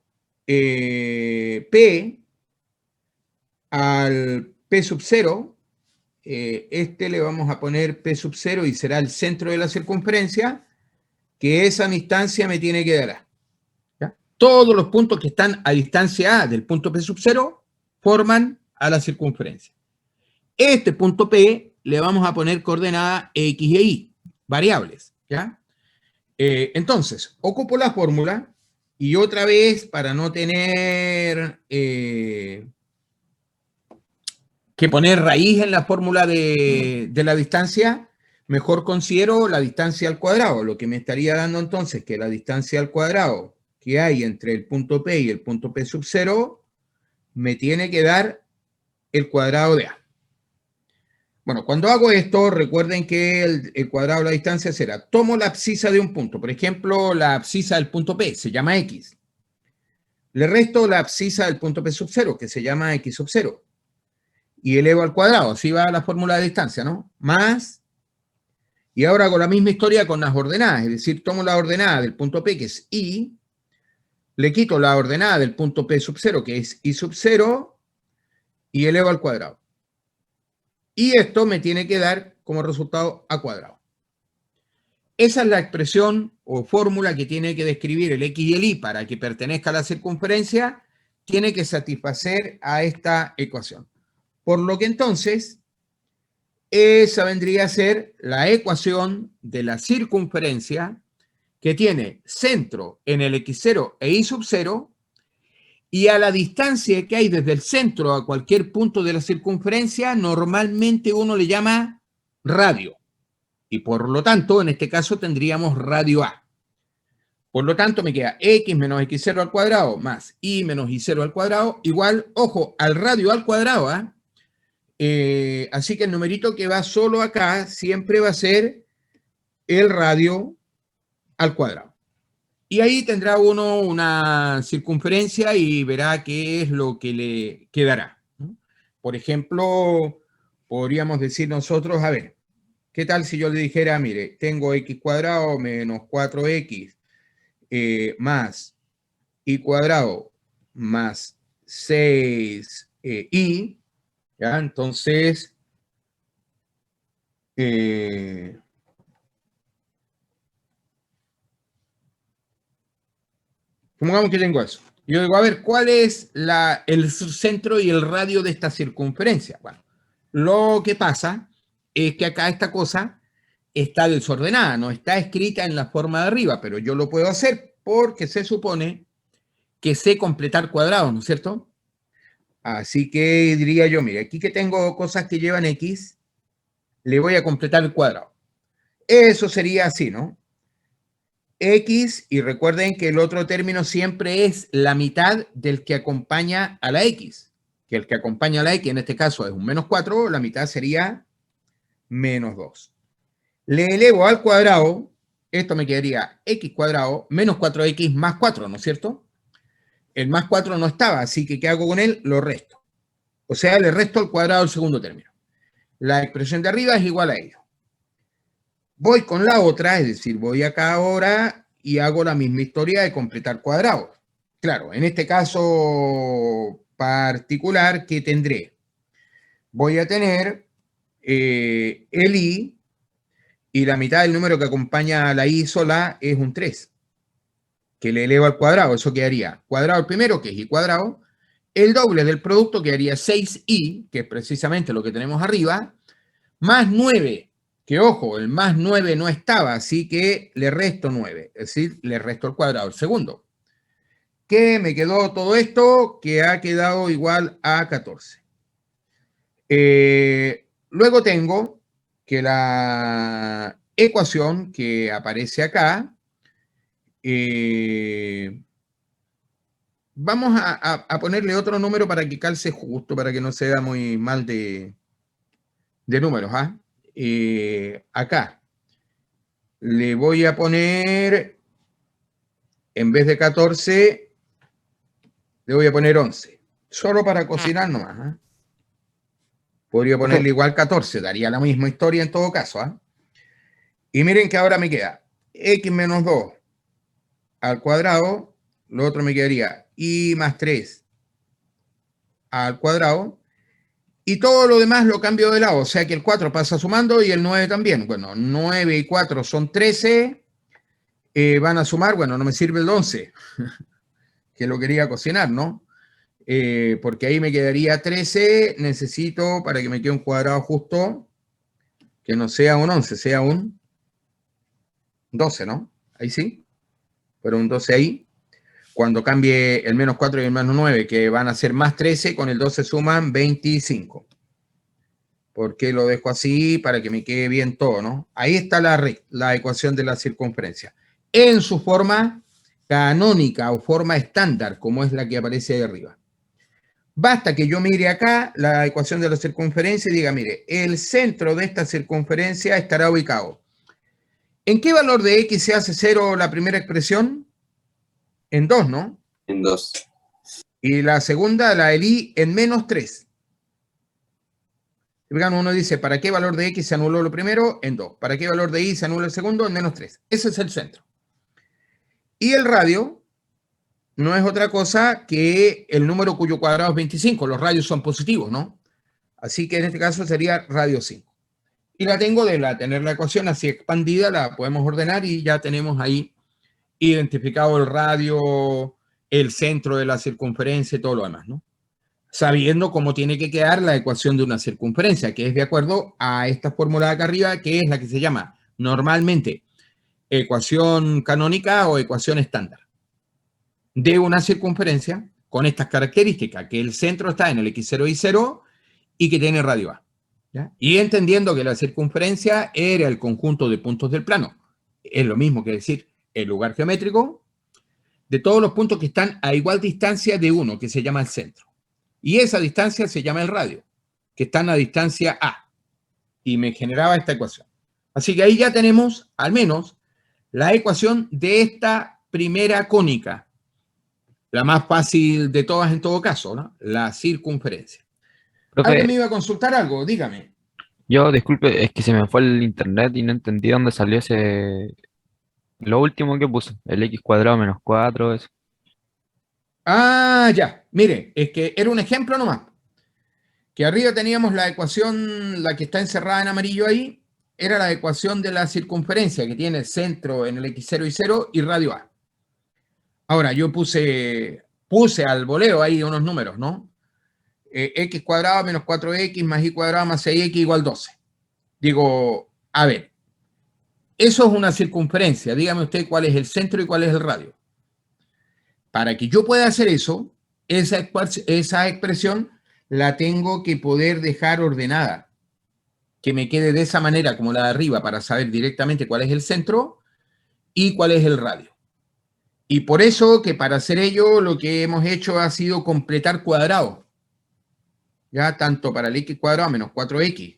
[SPEAKER 1] P al P sub 0, este le vamos a poner P sub 0 y será el centro de la circunferencia, que esa distancia me tiene que dar A. ¿Ya? Todos los puntos que están a distancia A del punto P sub 0 forman a la circunferencia. Este punto P le vamos a poner coordenadas X y Y, variables. ¿Ya? Entonces, ocupo la fórmula y otra vez, para no tener que poner raíz en la fórmula de la distancia, mejor considero la distancia al cuadrado, lo que me estaría dando entonces que la distancia al cuadrado que hay entre el punto P y el punto P sub 0 me tiene que dar el cuadrado de A. Bueno, cuando hago esto, recuerden que el cuadrado de la distancia será, tomo la abscisa de un punto, por ejemplo, la abscisa del punto P, se llama X. Le resto la abscisa del punto P sub 0, que se llama X sub 0. Y elevo al cuadrado, así va la fórmula de distancia, ¿no? Más, y ahora hago la misma historia con las ordenadas, es decir, tomo la ordenada del punto P, que es Y, le quito la ordenada del punto P sub 0, que es Y sub 0, y elevo al cuadrado. Y esto me tiene que dar como resultado A cuadrado. Esa es la expresión o fórmula que tiene que describir el X y el Y para que pertenezca a la circunferencia, tiene que satisfacer a esta ecuación. Por lo que entonces, esa vendría a ser la ecuación de la circunferencia que tiene centro en el x0 e y sub 0 y a la distancia que hay desde el centro a cualquier punto de la circunferencia, normalmente uno le llama radio. Y por lo tanto, en este caso tendríamos radio A. Por lo tanto, me queda x menos x0 al cuadrado más y menos y0 al cuadrado igual, ojo, al radio al cuadrado, ¿eh? Así que el numerito que va solo acá siempre va a ser el radio al cuadrado. Y ahí tendrá uno una circunferencia y verá qué es lo que le quedará, ¿no? Por ejemplo, podríamos decir nosotros, a ver, ¿qué tal si yo le dijera, mire, tengo x cuadrado menos 4x más y cuadrado más 6y, ¿ya? Entonces, supongamos que tengo eso. Yo digo, a ver, ¿cuál es el centro y el radio de esta circunferencia? Bueno, lo que pasa es que acá esta cosa está desordenada, no está escrita en la forma de arriba, pero yo lo puedo hacer porque se supone que sé completar cuadrados, ¿no es cierto? Así que diría yo, mire, aquí que tengo cosas que llevan x, le voy a completar el cuadrado. Eso sería así, ¿no? X, y recuerden que el otro término siempre es la mitad del que acompaña a la X, que el que acompaña a la X en este caso es un menos 4, la mitad sería menos 2. Le elevo al cuadrado, esto me quedaría X cuadrado menos 4X más 4, ¿no es cierto? El más 4 no estaba, así que ¿qué hago con él? Lo resto. O sea, le resto al cuadrado del segundo término. La expresión de arriba es igual a ello. Voy con la otra, es decir, voy acá ahora y hago la misma historia de completar cuadrados. Claro, en este caso particular, ¿qué tendré? Voy a tener el i, y la mitad del número que acompaña a la i sola es un 3, que le elevo al cuadrado. Eso quedaría cuadrado el primero, que es i cuadrado, el doble del producto, que haría 6i, que es precisamente lo que tenemos arriba, más 9, que ojo, el más 9 no estaba, así que le resto 9, es decir, le resto el cuadrado al segundo. ¿Qué me quedó todo esto? Que ha quedado igual a 14. Luego tengo que la ecuación que aparece acá, vamos a ponerle otro número para que calce justo, para que no se vea muy mal de números, ¿ah? Acá le voy a poner, en vez de 14, le voy a poner 11. Solo para cocinar nomás, ¿eh? Podría ponerle igual 14, daría la misma historia en todo caso, ¿eh? Y miren que ahora me queda x menos 2 al cuadrado, lo otro me quedaría y más 3 al cuadrado, y todo lo demás lo cambio de lado, o sea que el 4 pasa sumando y el 9 también. Bueno, 9 y 4 son 13, van a sumar, bueno, no me sirve el 11, que lo quería cocinar, ¿no? Porque ahí me quedaría 13, necesito, para que me quede un cuadrado justo, que no sea un 11, sea un 12, ¿no? Ahí sí, pero un 12 ahí. Cuando cambie el menos 4 y el menos 9, que van a ser más 13, con el 12 suman 25. ¿Por qué lo dejo así? Para que me quede bien todo, ¿no? Ahí está la ecuación de la circunferencia. En su forma canónica o forma estándar, como es la que aparece ahí arriba. Basta que yo mire acá la ecuación de la circunferencia y diga, mire, el centro de esta circunferencia estará ubicado. ¿En qué valor de x se hace 0 la primera expresión? En 2, ¿no?
[SPEAKER 2] En 2.
[SPEAKER 1] Y la segunda, la del i, en menos 3. Uno dice, ¿para qué valor de x se anuló lo primero? En 2. ¿Para qué valor de y se anula el segundo? En menos 3. Ese es el centro. Y el radio no es otra cosa que el número cuyo cuadrado es 25. Los radios son positivos, ¿no? Así que en este caso sería radio 5. Y la tengo de tener la ecuación así expandida, la podemos ordenar y ya tenemos ahí identificado el radio, el centro de la circunferencia y todo lo demás, ¿no? Sabiendo cómo tiene que quedar la ecuación de una circunferencia, que es de acuerdo a esta fórmula de acá arriba, que es la que se llama normalmente ecuación canónica o ecuación estándar de una circunferencia con estas características, que el centro está en el x0 y 0 y que tiene radio A, ¿ya? Y entendiendo que la circunferencia era el conjunto de puntos del plano, es lo mismo que decir el lugar geométrico de todos los puntos que están a igual distancia de uno, que se llama el centro. Y esa distancia se llama el radio, que están a distancia A. Y me generaba esta ecuación. Así que ahí ya tenemos al menos la ecuación de esta primera cónica, la más fácil de todas en todo caso, ¿no? La circunferencia. ¿Alguien me
[SPEAKER 3] Profe,
[SPEAKER 1] iba a consultar algo? Dígame.
[SPEAKER 3] yo disculpe, es que se me fue el internet y no entendí dónde salió lo último que puse, el x cuadrado menos 4 eso.
[SPEAKER 1] Ah, ya. Mire, es que era un ejemplo nomás. Que arriba teníamos la ecuación, la que está encerrada en amarillo ahí, era la ecuación de la circunferencia, que tiene centro en el x0 y 0 y radio a. Ahora, yo puse al voleo ahí unos números, ¿no? X cuadrado menos 4x más y cuadrado más 6x igual 12. Digo, a ver, eso es una circunferencia. Dígame usted cuál es el centro y cuál es el radio. Para que yo pueda hacer eso, esa expresión la tengo que poder dejar ordenada, que me quede de esa manera como la de arriba para saber directamente cuál es el centro y cuál es el radio. Y por eso que para hacer ello lo que hemos hecho ha sido completar cuadrados, ya tanto para el x cuadrado menos 4x,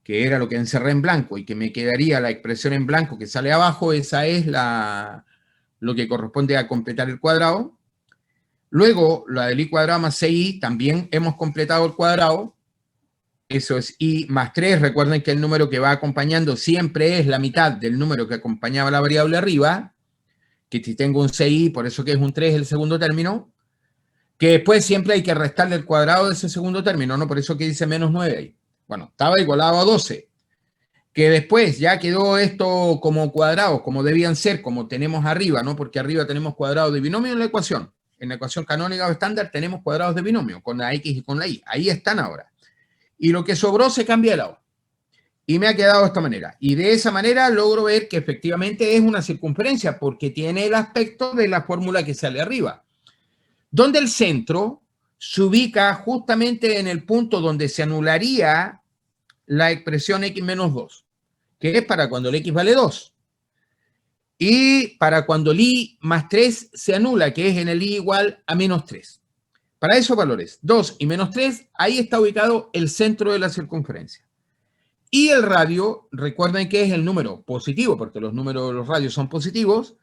[SPEAKER 1] que era lo que encerré en blanco y que me quedaría la expresión en blanco que sale abajo, esa es lo que corresponde a completar el cuadrado. Luego, la del i cuadrado más 6i, también hemos completado el cuadrado. Eso es i más 3. Recuerden que el número que va acompañando siempre es la mitad del número que acompañaba la variable arriba, que si tengo un 6i, por eso que es un 3 el segundo término, que después siempre hay que restarle el cuadrado de ese segundo término, ¿no? Por eso que dice menos 9 ahí. Bueno, estaba igualado a 12. Que después ya quedó esto como cuadrados, como debían ser, como tenemos arriba, ¿no? Porque arriba tenemos cuadrados de binomio en la ecuación. En la ecuación canónica o estándar tenemos cuadrados de binomio, con la x y con la y. Ahí están ahora. Y lo que sobró se cambia de lado. Y me ha quedado de esta manera. Y de esa manera logro ver que efectivamente es una circunferencia, porque tiene el aspecto de la fórmula que sale arriba. Donde el centro se ubica justamente en el punto donde se anularía la expresión x menos 2, que es para cuando el x vale 2. Y para cuando el i más 3 se anula, que es en el i igual a menos 3. Para esos valores, 2 y menos 3, ahí está ubicado el centro de la circunferencia. Y el radio, recuerden que es el número positivo, porque los números de los radios son positivos,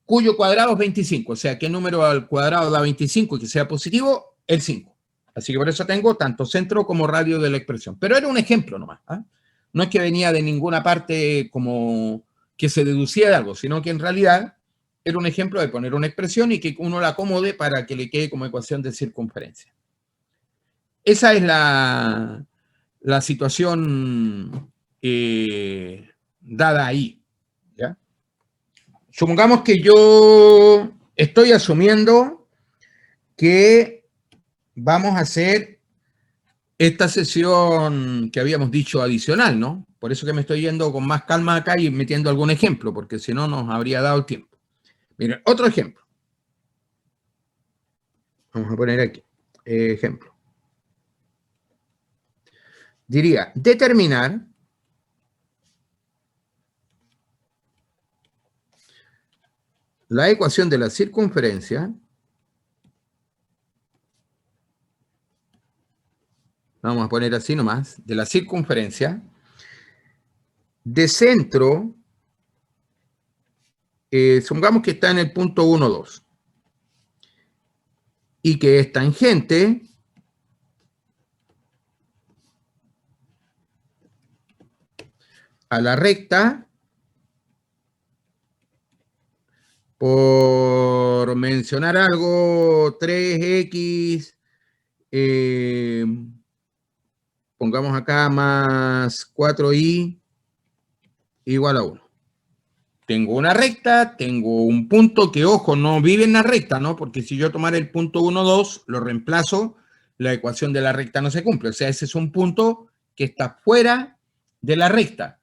[SPEAKER 1] cuyo cuadrado es 25. O sea, ¿qué número al cuadrado da 25 y que sea positivo? El 5. Así que por eso tengo tanto centro como radio de la expresión. Pero era un ejemplo nomás. ¿Eh? No es que venía de ninguna parte como que se deducía de algo, sino que en realidad era un ejemplo de poner una expresión y que uno la acomode para que le quede como ecuación de circunferencia. Esa es la situación dada ahí. ¿Ya? Supongamos que yo estoy asumiendo que vamos a hacer esta sesión que habíamos dicho adicional, ¿no? Por eso que me estoy yendo con más calma acá y metiendo algún ejemplo, porque si no nos habría dado el tiempo. Miren, otro ejemplo. Vamos a poner aquí. Ejemplo. Diría, determinar la ecuación de la circunferencia. Vamos a poner así nomás, de la circunferencia, de centro, supongamos que está en el punto 1, 2, y que es tangente a la recta por mencionar algo, 3x, pongamos acá más 4y igual a 1. Tengo una recta, tengo un punto que, ojo, no vive en la recta, ¿no? Porque si yo tomara el punto 1, 2, lo reemplazo, la ecuación de la recta no se cumple. O sea, ese es un punto que está fuera de la recta.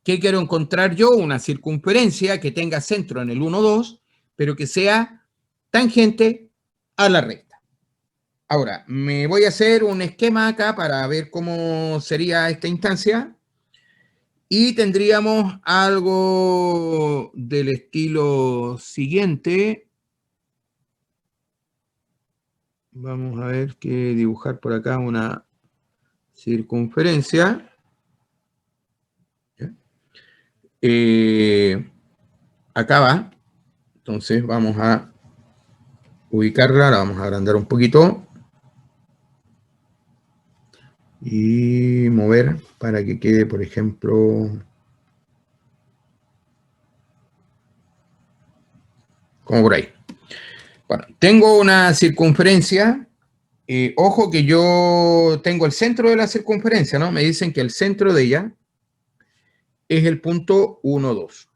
[SPEAKER 1] ¿Qué quiero encontrar yo? Una circunferencia que tenga centro en el 1, 2, pero que sea tangente a la recta. Ahora, me voy a hacer un esquema acá para ver cómo sería esta instancia. Y tendríamos algo del estilo siguiente. Vamos a ver que dibujar por acá una circunferencia. Acá va. Entonces vamos a ubicarla, la vamos a agrandar un poquito y mover para que quede, por ejemplo, como por ahí. Bueno, tengo una circunferencia. Ojo que yo tengo el centro de la circunferencia, ¿no? Me dicen que el centro de ella es el punto 1, 2.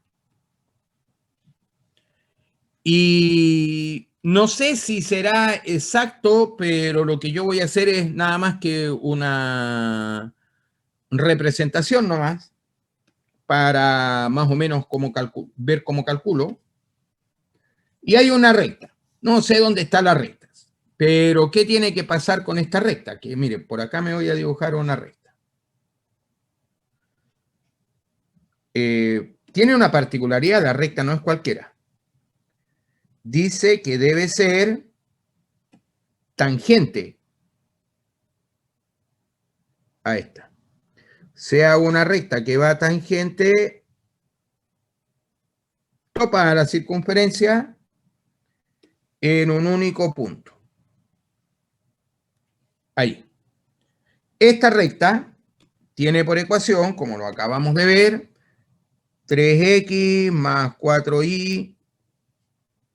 [SPEAKER 1] Y no sé si será exacto, pero lo que yo voy a hacer es nada más que una representación nomás para más o menos ver cómo calculo. Y hay una recta. No sé dónde está la recta. Pero, ¿qué tiene que pasar con esta recta? Que, mire, por acá me voy a dibujar una recta. Tiene una particularidad, la recta no es cualquiera. Dice que debe ser tangente a esta. Sea una recta que va tangente topa a la circunferencia en un único punto. Ahí. Esta recta tiene por ecuación, como lo acabamos de ver, 3x más 4y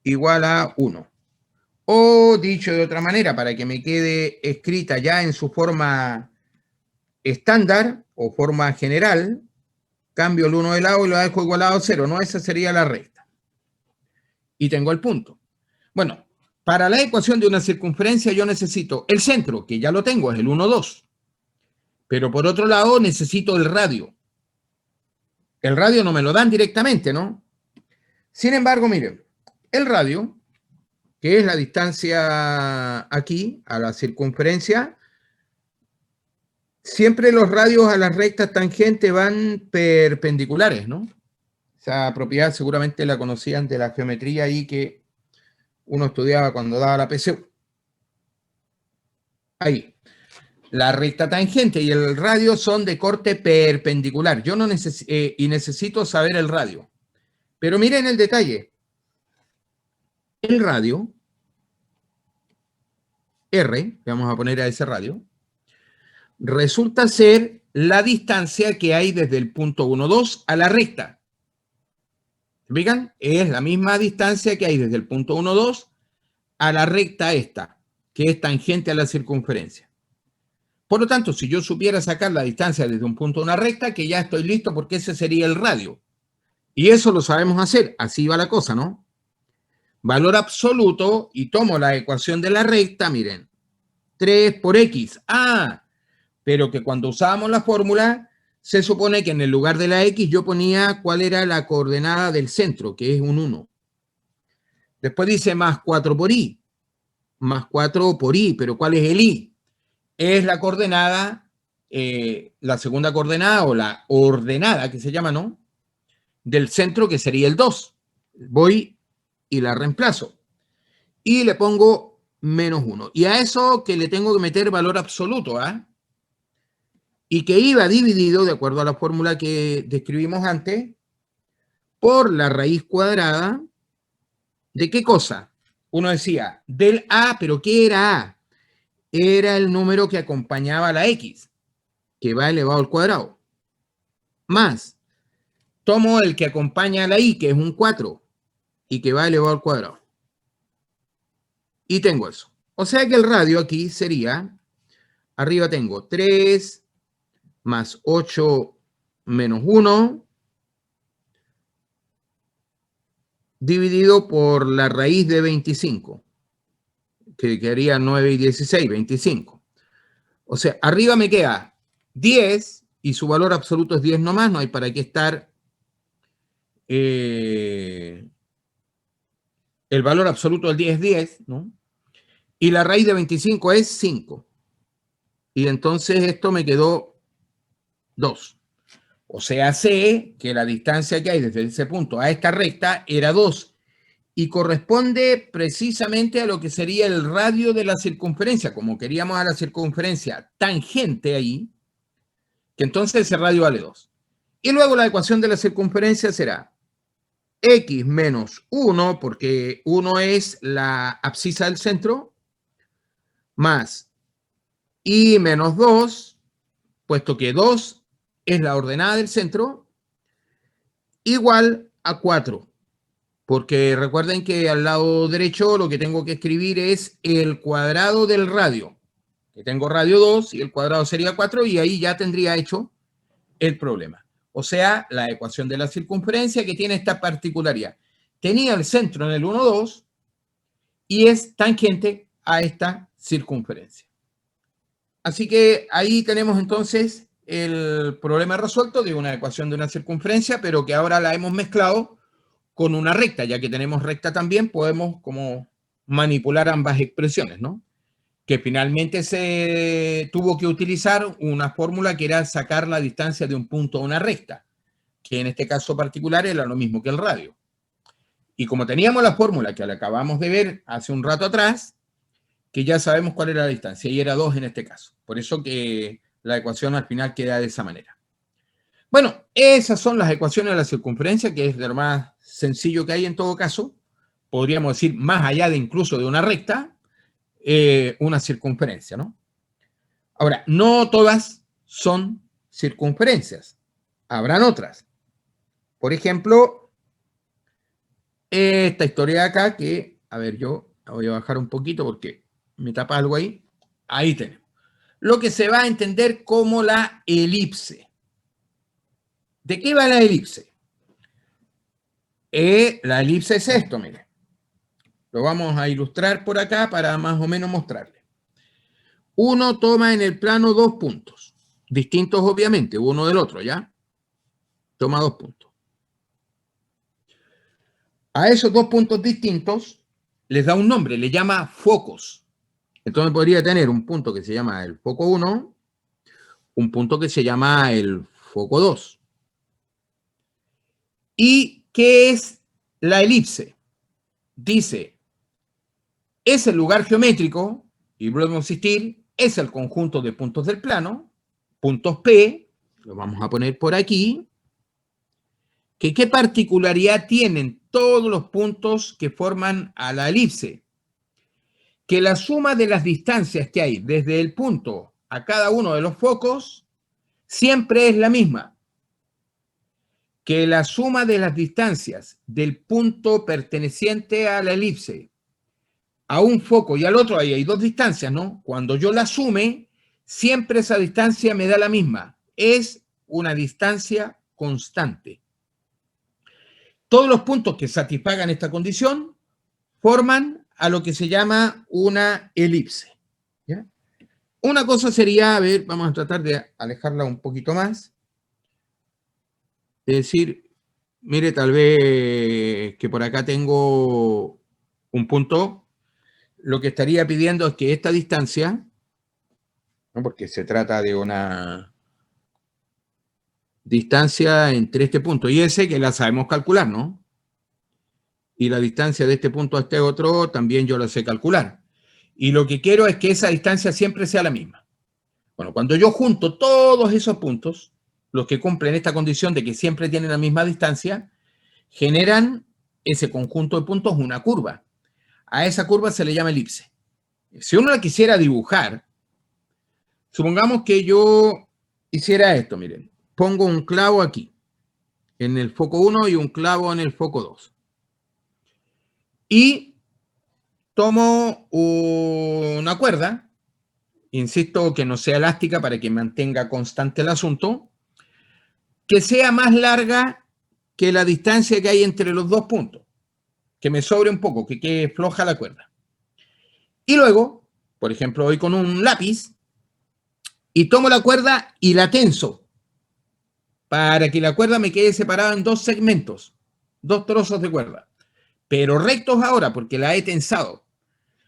[SPEAKER 1] igual a 1. O dicho de otra manera, para que me quede escrita ya en su forma estándar o forma general, cambio el 1 de lado y lo dejo igualado a 0. No, esa sería la recta. Y tengo el punto. Bueno, para la ecuación de una circunferencia yo necesito el centro, que ya lo tengo, es el 1, 2. Pero por otro lado necesito el radio. El radio no me lo dan directamente, ¿no? Sin embargo, miren, el radio, que es la distancia aquí a la circunferencia, siempre los radios a las rectas tangentes van perpendiculares, ¿no? Esa propiedad seguramente la conocían de la geometría ahí que uno estudiaba cuando daba la PSU. Ahí. La recta tangente y el radio son de corte perpendicular. Yo no necesito saber el radio. Pero miren el detalle. El radio, R, le vamos a poner a ese radio, resulta ser la distancia que hay desde el punto 1, 2 a la recta. ¿Fijan? Es la misma distancia que hay desde el punto 1, 2 a la recta esta, que es tangente a la circunferencia. Por lo tanto, si yo supiera sacar la distancia desde un punto a una recta, que ya estoy listo porque ese sería el radio. Y eso lo sabemos hacer. Así va la cosa, ¿no? Valor absoluto y tomo la ecuación de la recta, miren. 3 por x. Ah, pero que cuando usábamos la fórmula, se supone que en el lugar de la x yo ponía cuál era la coordenada del centro, que es un 1. Después dice más 4 por y. Más 4 por y, pero ¿cuál es el y? Es la coordenada, la segunda coordenada o la ordenada que se llama, ¿no? Del centro, que sería el 2. Voy y la reemplazo. Y le pongo menos 1. Y a eso que le tengo que meter valor absoluto, ¿ah? Y que iba dividido, de acuerdo a la fórmula que describimos antes, por la raíz cuadrada de ¿qué cosa? Uno decía, del a, pero ¿qué era a? Era el número que acompañaba a la x, que va elevado al cuadrado. Más, tomo el que acompaña a la y, que es un 4, y que va elevado al cuadrado. Y tengo eso. O sea que el radio aquí sería, arriba tengo 3 más 8 menos 1, dividido por la raíz de 25, que quedaría 9 y 16, 25. O sea, arriba me queda 10 y su valor absoluto es 10 nomás, no hay para qué estar. El valor absoluto del 10 es 10, ¿no? Y la raíz de 25 es 5. Y entonces esto me quedó 2. O sea, sé que la distancia que hay desde ese punto a esta recta era 2. Y corresponde precisamente a lo que sería el radio de la circunferencia. Como queríamos a la circunferencia tangente ahí, que entonces ese radio vale 2. Y luego la ecuación de la circunferencia será x menos 1, porque 1 es la abscisa del centro, más y menos 2, puesto que 2 es la ordenada del centro, igual a 4. Porque recuerden que al lado derecho lo que tengo que escribir es el cuadrado del radio. Que tengo radio 2 y el cuadrado sería 4 y ahí ya tendría hecho el problema. O sea, la ecuación de la circunferencia que tiene esta particularidad. Tenía el centro en el 1, 2 y es tangente a esta circunferencia. Así que ahí tenemos entonces el problema resuelto de una ecuación de una circunferencia, pero que ahora la hemos mezclado con una recta. Ya que tenemos recta también, podemos como manipular ambas expresiones, ¿no? Que finalmente se tuvo que utilizar una fórmula que era sacar la distancia de un punto a una recta, que en este caso particular era lo mismo que el radio. Y como teníamos la fórmula que la acabamos de ver hace un rato atrás, que ya sabemos cuál era la distancia, y era 2 en este caso. Por eso que la ecuación al final queda de esa manera. Bueno, esas son las ecuaciones de la circunferencia, que es de lo más sencillo que hay en todo caso. Podríamos decir, más allá de incluso de una recta, una circunferencia, ¿no? Ahora, no todas son circunferencias. Habrán otras. Por ejemplo, esta historia de acá que, a ver, yo la voy a bajar un poquito porque me tapa algo ahí. Ahí tenemos. Lo que se va a entender como la elipse. ¿De qué va la elipse? La elipse es esto, miren. Lo vamos a ilustrar por acá para más o menos mostrarle. Uno toma en el plano 2 puntos, distintos obviamente, uno del otro, ¿ya? Toma 2 puntos. A esos 2 puntos distintos les da un nombre, le llama focos. Entonces podría tener un punto que se llama el foco 1, un punto que se llama el foco 2. ¿Y qué es la elipse? Dice, es el lugar geométrico, y vuelvo a insistir, es el conjunto de puntos del plano, puntos P, lo vamos a poner por aquí, que qué particularidad tienen todos los puntos que forman a la elipse. Que la suma de las distancias que hay desde el punto a cada uno de los focos siempre es la misma. Que la suma de las distancias del punto perteneciente a la elipse a un foco y al otro, ahí hay 2 distancias, ¿no? Cuando yo la sume, siempre esa distancia me da la misma. Es una distancia constante. Todos los puntos que satisfagan esta condición forman a lo que se llama una elipse. ¿Ya? Una cosa sería, a ver, vamos a tratar de alejarla un poquito más. Es decir, mire, tal vez que por acá tengo un punto. Lo que estaría pidiendo es que esta distancia, ¿no? Porque se trata de una distancia entre este punto y ese, que la sabemos calcular, ¿no? Y la distancia de este punto a este otro también yo la sé calcular. Y lo que quiero es que esa distancia siempre sea la misma. Bueno, cuando yo junto todos esos puntos, los que cumplen esta condición de que siempre tienen la misma distancia, generan ese conjunto de puntos una curva. A esa curva se le llama elipse. Si uno la quisiera dibujar, supongamos que yo hiciera esto, miren. Pongo un clavo aquí, en el foco 1 y un clavo en el foco 2. Y tomo una cuerda, insisto que no sea elástica para que mantenga constante el asunto, que sea más larga que la distancia que hay entre los 2 puntos, que me sobre un poco, que quede floja la cuerda. Y luego, por ejemplo, voy con un lápiz y tomo la cuerda y la tenso para que la cuerda me quede separada en 2 segmentos, 2 trozos de cuerda, pero rectos ahora porque la he tensado.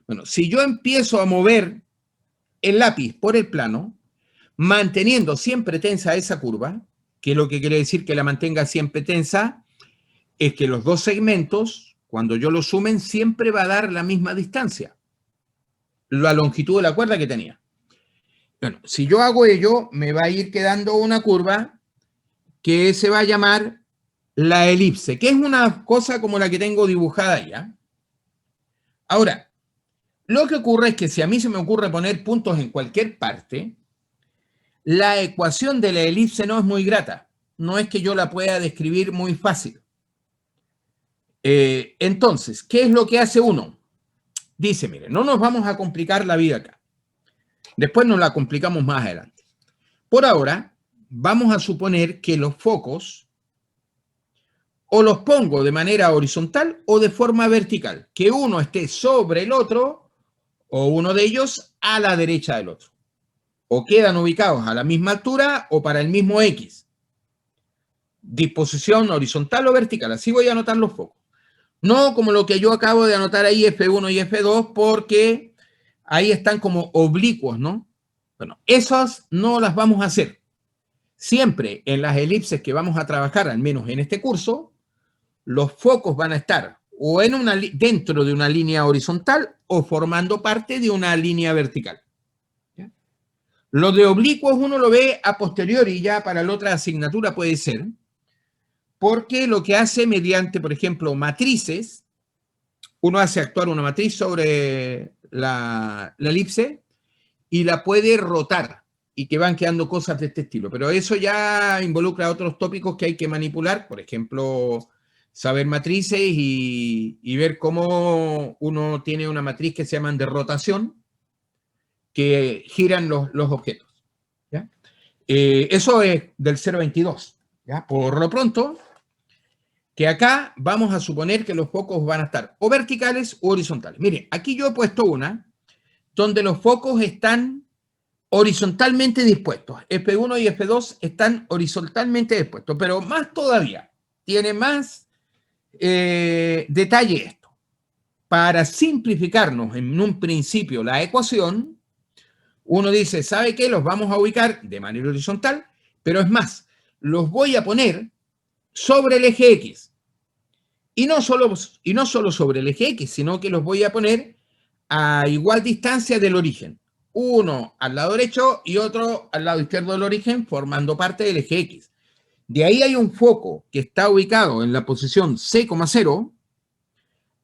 [SPEAKER 1] Bueno, si yo empiezo a mover el lápiz por el plano, manteniendo siempre tensa esa curva, que lo que quiere decir que la mantenga siempre tensa, es que los 2 segmentos, cuando yo los sumen, siempre va a dar la misma distancia, la longitud de la cuerda que tenía. Bueno, si yo hago ello, me va a ir quedando una curva que se va a llamar la elipse, que es una cosa como la que tengo dibujada ya. Ahora, lo que ocurre es que si a mí se me ocurre poner puntos en cualquier parte, la ecuación de la elipse no es muy grata. No es que yo la pueda describir muy fácil. Entonces, ¿qué es lo que hace uno? Dice, mire, no nos vamos a complicar la vida acá. Después nos la complicamos más adelante. Por ahora, vamos a suponer que los focos o los pongo de manera horizontal o de forma vertical, que uno esté sobre el otro o uno de ellos a la derecha del otro. O quedan ubicados a la misma altura o para el mismo X. Disposición horizontal o vertical. Así voy a anotar los focos. No como lo que yo acabo de anotar ahí, F1 y F2, porque ahí están como oblicuos, ¿no? Bueno, esas no las vamos a hacer. Siempre en las elipses que vamos a trabajar, al menos en este curso, los focos van a estar o dentro de una línea horizontal o formando parte de una línea vertical. ¿Ya? Lo de oblicuos uno lo ve a posteriori, ya para la otra asignatura puede ser, porque lo que hace mediante, por ejemplo, matrices, uno hace actuar una matriz sobre la elipse y la puede rotar y que van quedando cosas de este estilo. Pero eso ya involucra otros tópicos que hay que manipular, por ejemplo, saber matrices y ver cómo uno tiene una matriz que se llaman de rotación, que giran los objetos. ¿Ya? Eso es del 022. ¿Ya? Por lo pronto, que acá vamos a suponer que los focos van a estar o verticales o horizontales. Miren, aquí yo he puesto una donde los focos están horizontalmente dispuestos. F1 y F2 están horizontalmente dispuestos, pero más todavía, tiene más detalle esto. Para simplificarnos en un principio la ecuación, uno dice, ¿sabe qué? Los vamos a ubicar de manera horizontal, pero es más, los voy a poner sobre el eje X. Y no solo sobre el eje X, sino que los voy a poner a igual distancia del origen. Uno al lado derecho y otro al lado izquierdo del origen, formando parte del eje X. De ahí hay un foco que está ubicado en la posición C,0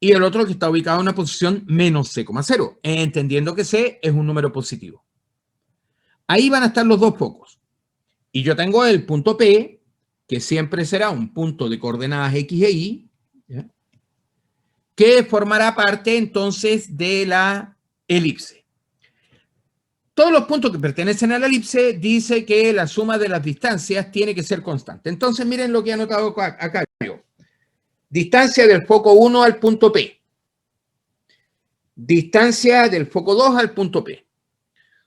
[SPEAKER 1] y el otro que está ubicado en la posición menos C,0, entendiendo que C es un número positivo. Ahí van a estar los dos focos. Y yo tengo el punto P, que siempre será un punto de coordenadas X e Y, ¿ya? Que formará parte entonces de la elipse. Todos los puntos que pertenecen a la elipse dice que la suma de las distancias tiene que ser constante. Entonces miren lo que he anotado acá yo. Distancia del foco 1 al punto P. Distancia del foco 2 al punto P.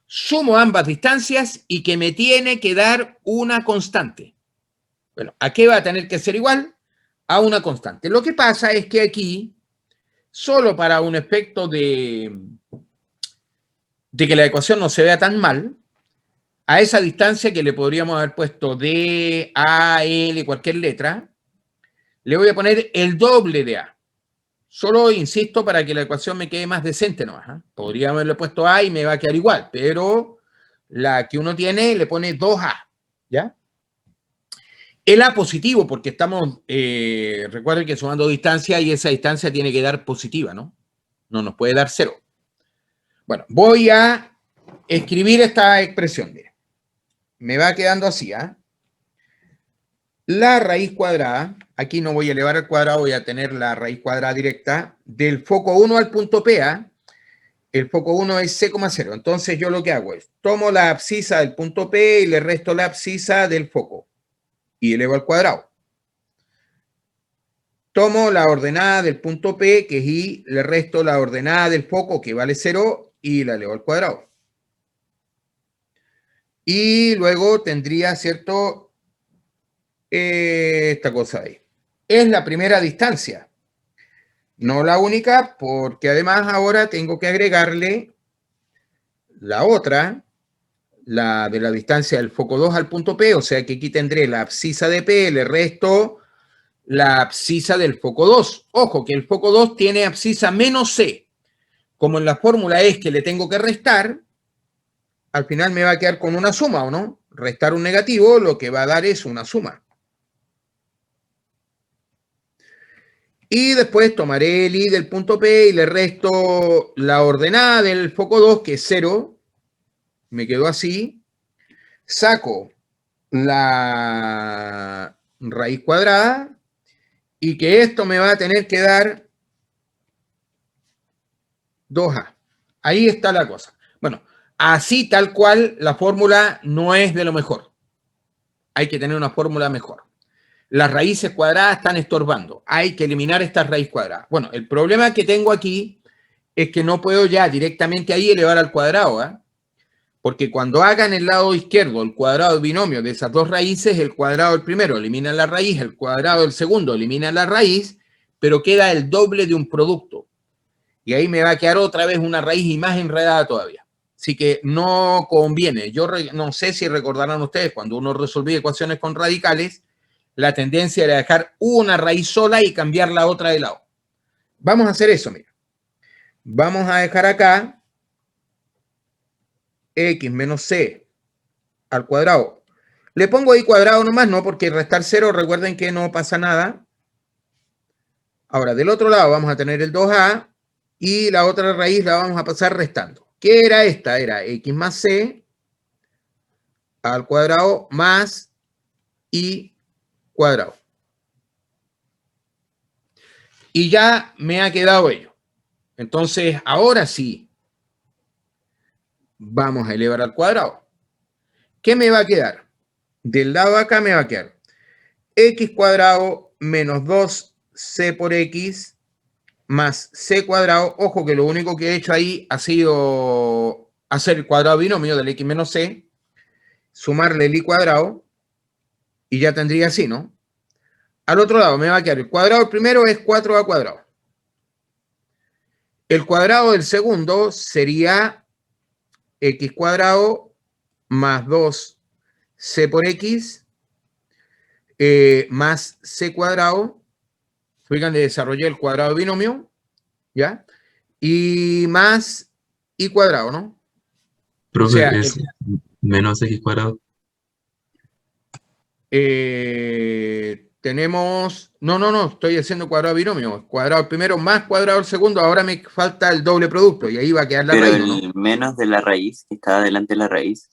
[SPEAKER 1] Sumo ambas distancias y que me tiene que dar una constante. Bueno, ¿a qué va a tener que ser igual? A una constante. Lo que pasa es que aquí, solo para un efecto de que la ecuación no se vea tan mal, a esa distancia que le podríamos haber puesto D, A, L, cualquier letra, le voy a poner el doble de A. Solo insisto para que la ecuación me quede más decente nomás. ¿Eh? Podría haberle puesto A y me va a quedar igual, pero la que uno tiene le pone 2A. ¿Ya? El A positivo, porque estamos, recuerden que sumando distancia y esa distancia tiene que dar positiva, ¿no? No nos puede dar 0. Bueno, voy a escribir esta expresión. Mire. Me va quedando así, ¿eh? La raíz cuadrada, aquí no voy a elevar al cuadrado, voy a tener la raíz cuadrada directa del foco 1 al punto P. El foco 1 es C,0. Entonces yo lo que hago es, tomo la abscisa del punto P y le resto la abscisa del foco. Y elevo al cuadrado. Tomo la ordenada del punto P, que es I, le resto la ordenada del foco, que vale 0, y la elevo al cuadrado. Y luego tendría, ¿cierto?, esta cosa ahí. Es la primera distancia. No la única, porque además ahora tengo que agregarle la otra, la de la distancia del foco 2 al punto P, o sea que aquí tendré la abscisa de P, le resto la abscisa del foco 2. Ojo, que el foco 2 tiene abscisa menos C. Como en la fórmula es que le tengo que restar, al final me va a quedar con una suma, ¿o no? Restar un negativo, lo que va a dar es una suma. Y después tomaré el i del punto P y le resto la ordenada del foco 2, que es 0. Me quedó así. Saco la raíz cuadrada y que esto me va a tener que dar 2a. Ahí está la cosa. Bueno, así tal cual la fórmula no es de lo mejor. Hay que tener una fórmula mejor. Las raíces cuadradas están estorbando. Hay que eliminar esta raíz cuadrada. Bueno, el problema que tengo aquí es que no puedo ya directamente ahí elevar al cuadrado, ¿eh? Porque cuando haga en el lado izquierdo el cuadrado del binomio de esas dos raíces, el cuadrado del primero elimina la raíz, el cuadrado del segundo elimina la raíz, pero queda el doble de un producto. Y ahí me va a quedar otra vez una raíz y más enredada todavía. Así que no conviene. Yo no sé si recordarán ustedes, cuando uno resolvía ecuaciones con radicales, la tendencia era dejar una raíz sola y cambiar la otra de lado. Vamos a hacer eso, mira. Vamos a dejar acá x menos c al cuadrado. Le pongo i cuadrado nomás, no, porque restar 0, recuerden que no pasa nada. Ahora, del otro lado vamos a tener el 2a y la otra raíz la vamos a pasar restando. ¿Qué era esta? Era x más c al cuadrado más i cuadrado. Y ya me ha quedado ello. Entonces, ahora sí, vamos a elevar al cuadrado. ¿Qué me va a quedar? Del lado de acá me va a quedar x cuadrado menos 2c por x más c cuadrado. Ojo que lo único que he hecho ahí ha sido hacer el cuadrado binomio del x menos c, sumarle el i cuadrado y ya tendría así, ¿no? Al otro lado me va a quedar el cuadrado primero es 4a cuadrado. El cuadrado del segundo sería x cuadrado más 2c por x más c cuadrado. Fíjense, desarrollé el cuadrado binomio, ¿ya? Y más i cuadrado, ¿no?
[SPEAKER 4] Profe,
[SPEAKER 1] O sea,
[SPEAKER 4] es menos x cuadrado.
[SPEAKER 1] tenemos... No, estoy haciendo cuadrado binomio. Cuadrado primero más cuadrado el segundo. Ahora me falta el doble producto y ahí va a quedar la
[SPEAKER 2] Pero
[SPEAKER 1] raíz, ¿no?
[SPEAKER 2] el menos de la raíz, que está delante de la raíz,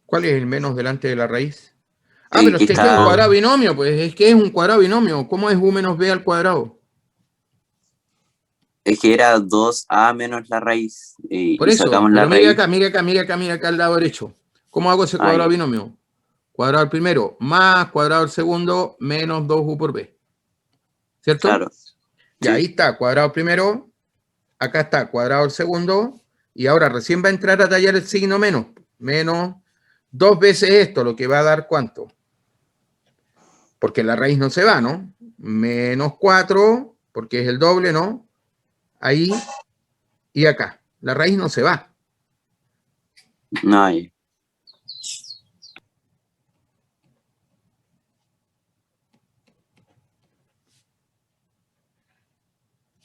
[SPEAKER 1] ¿Cuál es el menos delante de la raíz? Ah, pero
[SPEAKER 2] que
[SPEAKER 1] es que es un
[SPEAKER 2] está,
[SPEAKER 1] cuadrado binomio, pues es que es un cuadrado binomio. ¿Cómo es u menos b al cuadrado?
[SPEAKER 2] es que era 2a menos la raíz,
[SPEAKER 1] Por
[SPEAKER 2] y
[SPEAKER 1] eso,
[SPEAKER 2] sacamos la
[SPEAKER 1] pero mire
[SPEAKER 2] raíz.
[SPEAKER 1] acá, mire acá, mire acá, mire acá al lado derecho. ¿Cómo hago ese cuadrado
[SPEAKER 2] Ya.
[SPEAKER 1] binomio? Cuadrado al primero más cuadrado al segundo menos 2u por b. ¿Cierto?
[SPEAKER 2] Claro.
[SPEAKER 1] Y
[SPEAKER 2] Sí.
[SPEAKER 1] ahí está, cuadrado al primero, acá está, cuadrado al segundo, y ahora recién va a entrar a tallar el signo menos. Menos 2 veces esto, lo que va a dar ¿cuánto? Porque la raíz no se va, ¿no? Menos 4, porque es el doble, ¿no? Ahí y acá. La raíz no se va.
[SPEAKER 2] No, ya.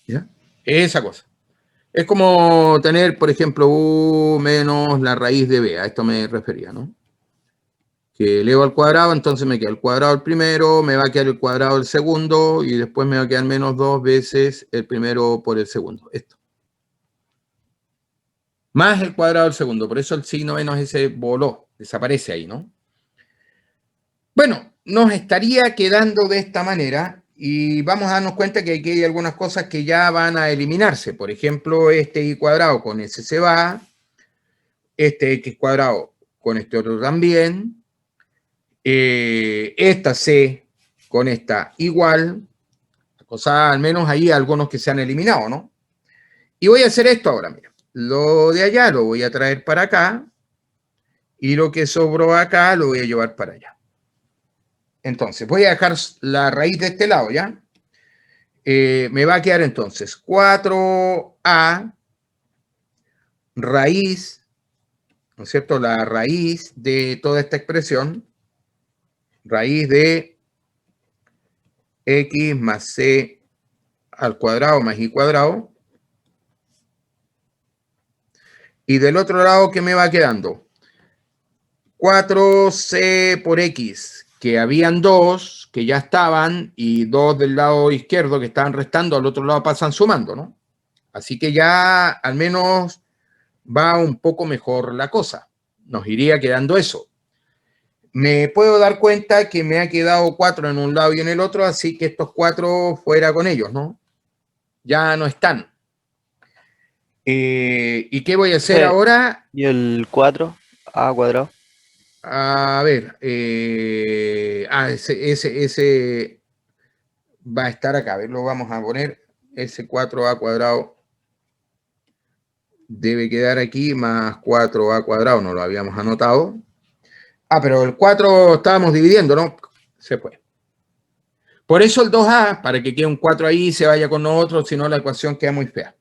[SPEAKER 1] ¿Ya? Esa cosa. Es como tener, por ejemplo, u menos la raíz de b. A esto me refería, ¿no? Que elevo al cuadrado, entonces me queda el cuadrado del primero, me va a quedar el cuadrado del segundo y después me va a quedar menos 2 veces el primero por el segundo. Esto. Más el cuadrado del segundo. Por eso el signo menos ese voló. Desaparece ahí, ¿no? Bueno, nos estaría quedando de esta manera y vamos a darnos cuenta que aquí hay algunas cosas que ya van a eliminarse. Por ejemplo, este i cuadrado con ese se va, este x cuadrado con este otro también, esta c con esta igual, o sea, al menos ahí algunos que se han eliminado, ¿no? Y voy a hacer esto ahora, mira. Lo de allá lo voy a traer para acá y lo que sobró acá lo voy a llevar para allá. Entonces, voy a dejar la raíz de este lado, ¿ya? Me va a quedar entonces 4a raíz, ¿no es cierto? La raíz de toda esta expresión, raíz de x más c al cuadrado más i cuadrado. Y del otro lado, ¿qué me va quedando? 4c por x, que habían dos que ya estaban y dos del lado izquierdo que estaban restando, al otro lado pasan sumando, ¿no? Así que ya al menos va un poco mejor la cosa. Nos iría quedando eso. Me puedo dar cuenta que me ha quedado 4 en un lado y en el otro, así que estos 4 fuera con ellos, ¿no? Ya no están. ¿Y qué voy a hacer
[SPEAKER 5] Sí.
[SPEAKER 1] ahora?
[SPEAKER 5] Y el 4, a cuadrado.
[SPEAKER 1] A ver, ese va a estar acá. A ver, lo vamos a poner. Ese 4a cuadrado debe quedar aquí, más 4a cuadrado, no lo habíamos anotado. Ah, pero el 4 estábamos dividiendo, ¿no? Se fue. Por eso el 2a, para que quede un 4 ahí, se vaya con nosotros, si no la ecuación queda muy fea.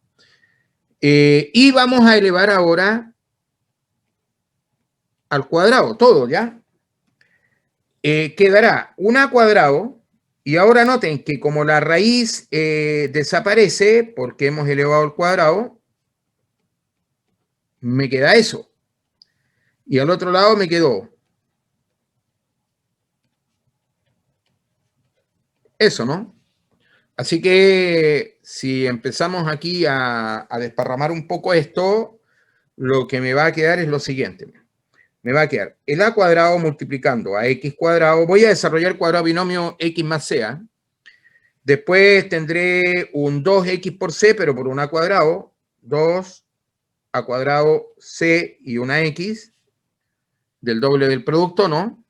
[SPEAKER 1] Y vamos a elevar ahora al cuadrado, todo, ¿ya? Quedará un a cuadrado, y ahora noten que como la raíz desaparece, porque hemos elevado al cuadrado, me queda eso. Y al otro lado me quedó eso, ¿no? Así que si empezamos aquí a desparramar un poco esto, lo que me va a quedar es lo siguiente. Me va a quedar el a cuadrado multiplicando a x cuadrado. Voy a desarrollar el cuadrado binomio x más c. Después tendré un 2x por c, pero por un a cuadrado. 2 a cuadrado c y una x, del doble del producto, ¿no?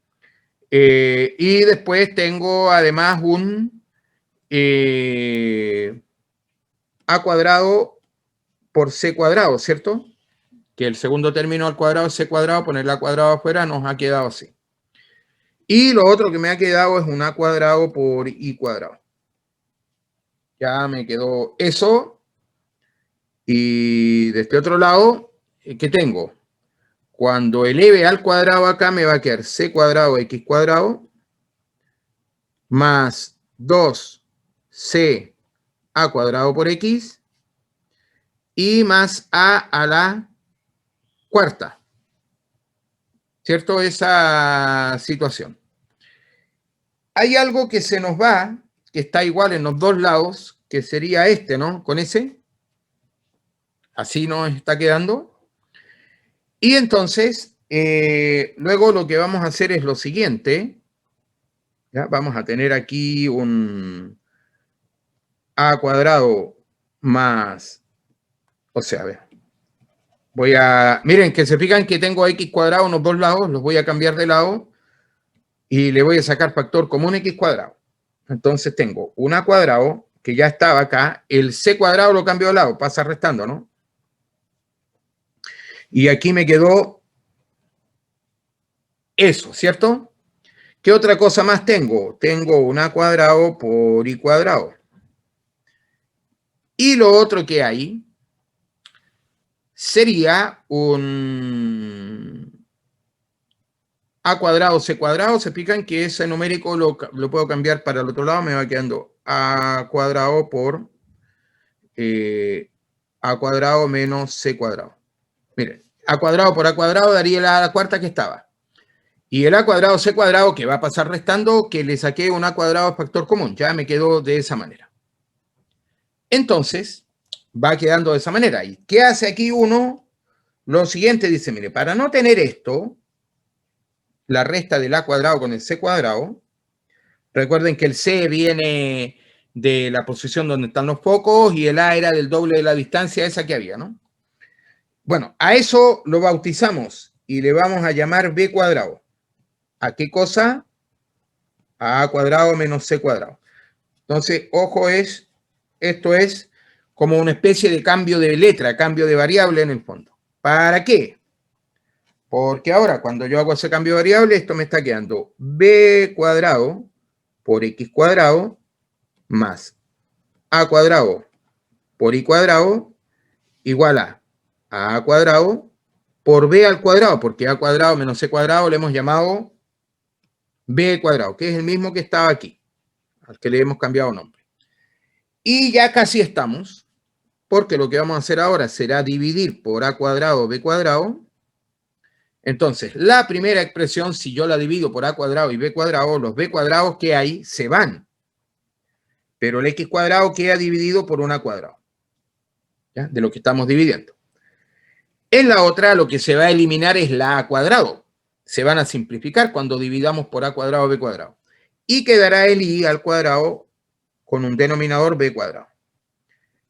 [SPEAKER 1] Y después tengo además un a cuadrado por c cuadrado, ¿cierto? Que el segundo término al cuadrado es c cuadrado, poner la cuadrado afuera nos ha quedado así. Y lo otro que me ha quedado es un a cuadrado por i cuadrado. Ya me quedó eso. Y de este otro lado, ¿qué tengo? Cuando eleve al cuadrado acá me va a quedar c cuadrado x cuadrado más 2c a cuadrado por x y más a la cuarta. ¿Cierto? Esa situación. Hay algo que se nos va, que está igual en los dos lados, que sería este, ¿no? Con ese. Así nos está quedando. Y entonces, luego lo que vamos a hacer es lo siguiente. ¿Ya? Vamos a tener aquí un a cuadrado más, o sea, a ver, miren que se fijan que tengo x cuadrado en los dos lados, los voy a cambiar de lado y le voy a sacar factor común x cuadrado. Entonces tengo un a cuadrado que ya estaba acá, el c cuadrado lo cambio de lado, pasa restando, ¿no? Y aquí me quedó eso, ¿cierto? ¿Qué otra cosa más tengo? Tengo un a cuadrado por i cuadrado. Y lo otro que hay sería un a cuadrado, c cuadrado. Se fijan que ese numérico lo puedo cambiar para el otro lado. Me va quedando a cuadrado por a cuadrado menos c cuadrado. Miren, a cuadrado por a cuadrado daría la cuarta que estaba. Y el a cuadrado, c cuadrado, que va a pasar restando, que le saqué un a cuadrado factor común. Ya me quedó de esa manera. Entonces, va quedando de esa manera. ¿Y qué hace aquí uno? Lo siguiente dice, mire, para no tener esto, la resta del a cuadrado con el c cuadrado, recuerden que el c viene de la posición donde están los focos y el a era del doble de la distancia esa que había, ¿no? Bueno, a eso lo bautizamos y le vamos a llamar b cuadrado. ¿A qué cosa? A a cuadrado menos c cuadrado. Entonces, ojo, esto es como una especie de cambio de letra, cambio de variable en el fondo. ¿Para qué? Porque ahora cuando yo hago ese cambio de variable, esto me está quedando b cuadrado por x cuadrado más a cuadrado por i cuadrado igual a cuadrado por b al cuadrado, porque a cuadrado menos c cuadrado le hemos llamado b cuadrado, que es el mismo que estaba aquí, al que le hemos cambiado nombre. Y ya casi estamos, porque lo que vamos a hacer ahora será dividir por a cuadrado b cuadrado Entonces, la primera expresión, si yo la divido por a cuadrado y b cuadrado, los b cuadrados que hay se van. Pero el x cuadrado queda dividido por un a cuadrado, ¿ya? De lo que estamos dividiendo. En la otra, lo que se va a eliminar es la a cuadrado. Se van a simplificar cuando dividamos por a cuadrado o b cuadrado. Y quedará el i al cuadrado con un denominador b cuadrado.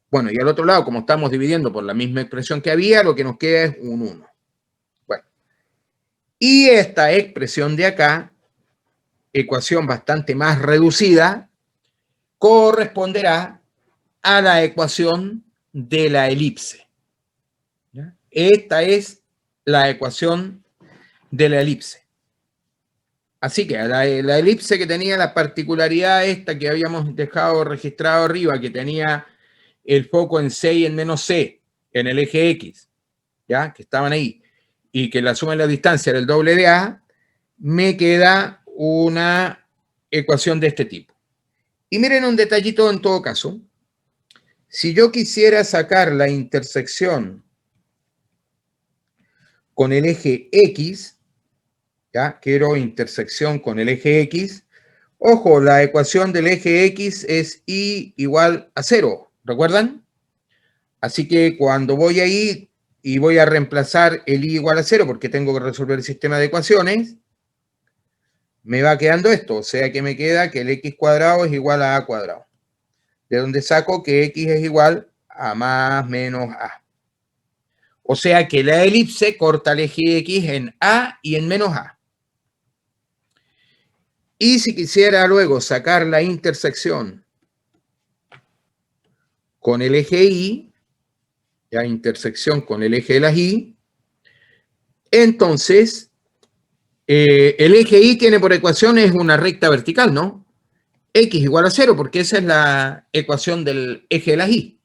[SPEAKER 1] Bueno, y al otro lado, como estamos dividiendo por la misma expresión que había, lo que nos queda es un 1. Bueno, y esta expresión de acá, ecuación bastante más reducida, corresponderá a la ecuación de la elipse. ¿Ya? Esta es la ecuación de la elipse. Así que la elipse que tenía la particularidad esta que habíamos dejado registrado arriba, que tenía el foco en C y en menos C, en el eje X, ¿ya? Que estaban ahí, y que la suma de la distancia era el doble de A, me queda una ecuación de este tipo. Y miren un detallito en todo caso. Si yo quisiera sacar la intersección con el eje X, ¿ya? Quiero intersección con el eje X. Ojo, la ecuación del eje X es y igual a 0. ¿Recuerdan? Así que cuando voy ahí y voy a reemplazar el i igual a 0 porque tengo que resolver el sistema de ecuaciones, me va quedando esto. O sea que me queda que el x cuadrado es igual a a cuadrado. De donde saco que x es igual a más menos a. O sea que la elipse corta el eje x en a y en menos a. Y si quisiera luego sacar la intersección con el eje y, ya intersección con el eje de las y, entonces el eje y tiene por ecuación es una recta vertical, ¿no? X igual a 0, porque esa es la ecuación del eje de las y.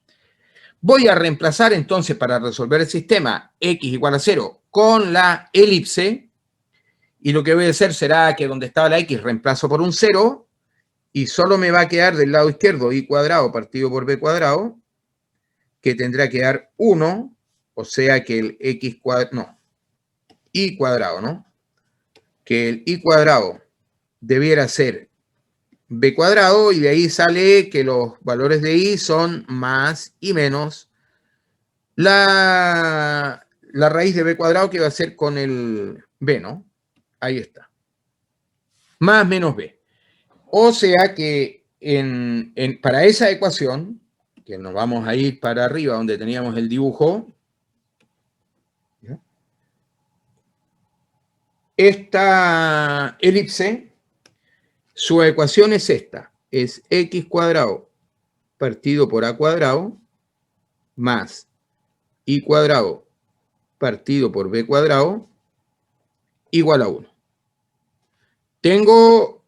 [SPEAKER 1] Voy a reemplazar entonces para resolver el sistema x igual a 0 con la elipse, y lo que voy a hacer será que donde estaba la x reemplazo por un 0, y solo me va a quedar del lado izquierdo y cuadrado partido por b cuadrado, que tendrá que dar 1, o sea que el x cuadrado, no, y cuadrado, ¿no? Que el y cuadrado debiera ser b cuadrado, y de ahí sale que los valores de y son más y menos la raíz de b cuadrado, que va a ser con el b, ¿no? Ahí está. Más menos b. O sea que para esa ecuación, que nos vamos a ir para arriba donde teníamos el dibujo, ¿ya? Esta elipse, su ecuación es esta, es x cuadrado partido por a cuadrado más y cuadrado partido por b cuadrado igual a 1. Tengo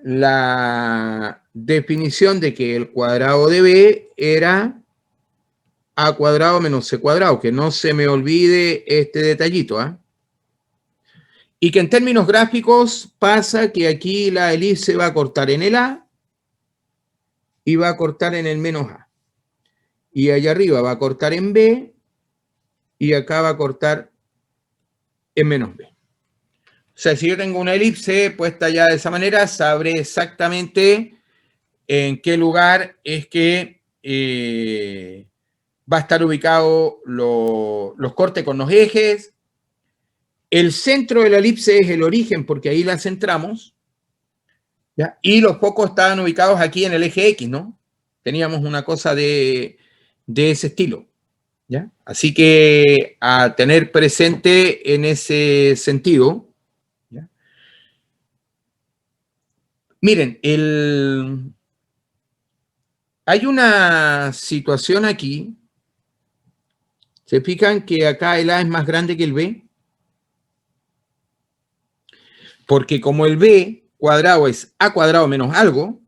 [SPEAKER 1] la definición de que el cuadrado de b era a cuadrado menos c cuadrado, que no se me olvide este detallito, ¿eh? Y que en términos gráficos pasa que aquí la elipse va a cortar en el a y va a cortar en el menos a. Y allá arriba va a cortar en b y acá va a cortar en menos b. O sea, si yo tengo una elipse puesta ya de esa manera, sabré exactamente en qué lugar es que va a estar ubicado los cortes con los ejes. El centro de la elipse es el origen, porque ahí la centramos, ¿ya? Y los focos estaban ubicados aquí en el eje X, ¿no? Teníamos una cosa de ese estilo, ¿ya? Así que a tener presente en ese sentido. ¿Ya? Miren, hay una situación aquí. ¿Se fijan que acá el A es más grande que el B? Porque como el b cuadrado es a cuadrado menos algo,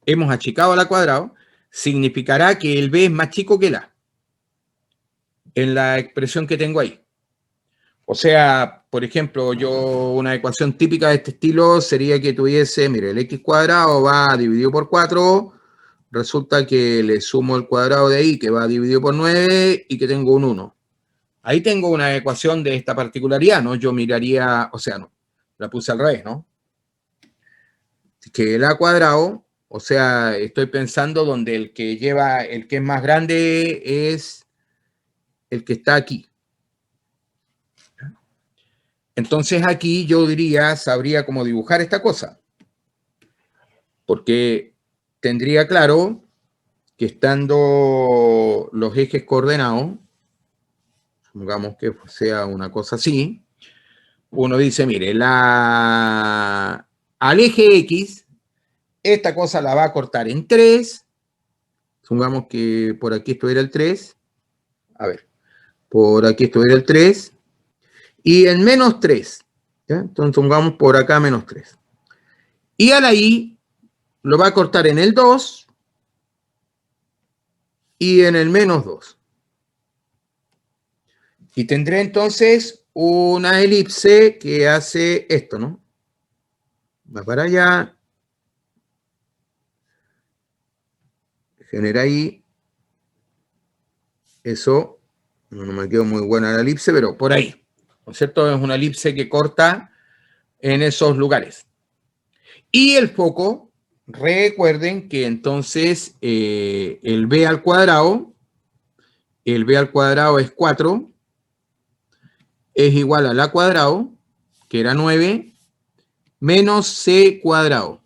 [SPEAKER 1] hemos achicado al a cuadrado, significará que el b es más chico que el a, en la expresión que tengo ahí. O sea, por ejemplo, una ecuación típica de este estilo sería que tuviese, mire, el x cuadrado va dividido por 4, resulta que le sumo el cuadrado de ahí, que va dividido por 9, y que tengo un 1. Ahí tengo una ecuación de esta particularidad, ¿no? Yo miraría, o sea, no, la puse al revés, ¿no? Que el a cuadrado, o sea, estoy pensando donde el que es más grande es el que está aquí. Entonces aquí yo diría, sabría cómo dibujar esta cosa. Porque tendría claro que estando los ejes coordenados, supongamos que sea una cosa así, uno dice, mire, al eje X, esta cosa la va a cortar en 3, supongamos que por aquí estuviera el 3, a ver, por aquí estuviera el 3, y en menos 3, ¿ya? Entonces supongamos por acá menos 3. Y a la I lo va a cortar en el 2 y en el menos 2. Y tendré entonces una elipse que hace esto, ¿no? Va para allá, genera ahí, eso, no me quedó muy buena la elipse, pero por ahí, ¿no es cierto? Es una elipse que corta en esos lugares. Y el foco, recuerden que entonces el b al cuadrado es 4, es igual al a cuadrado, que era 9, menos c cuadrado.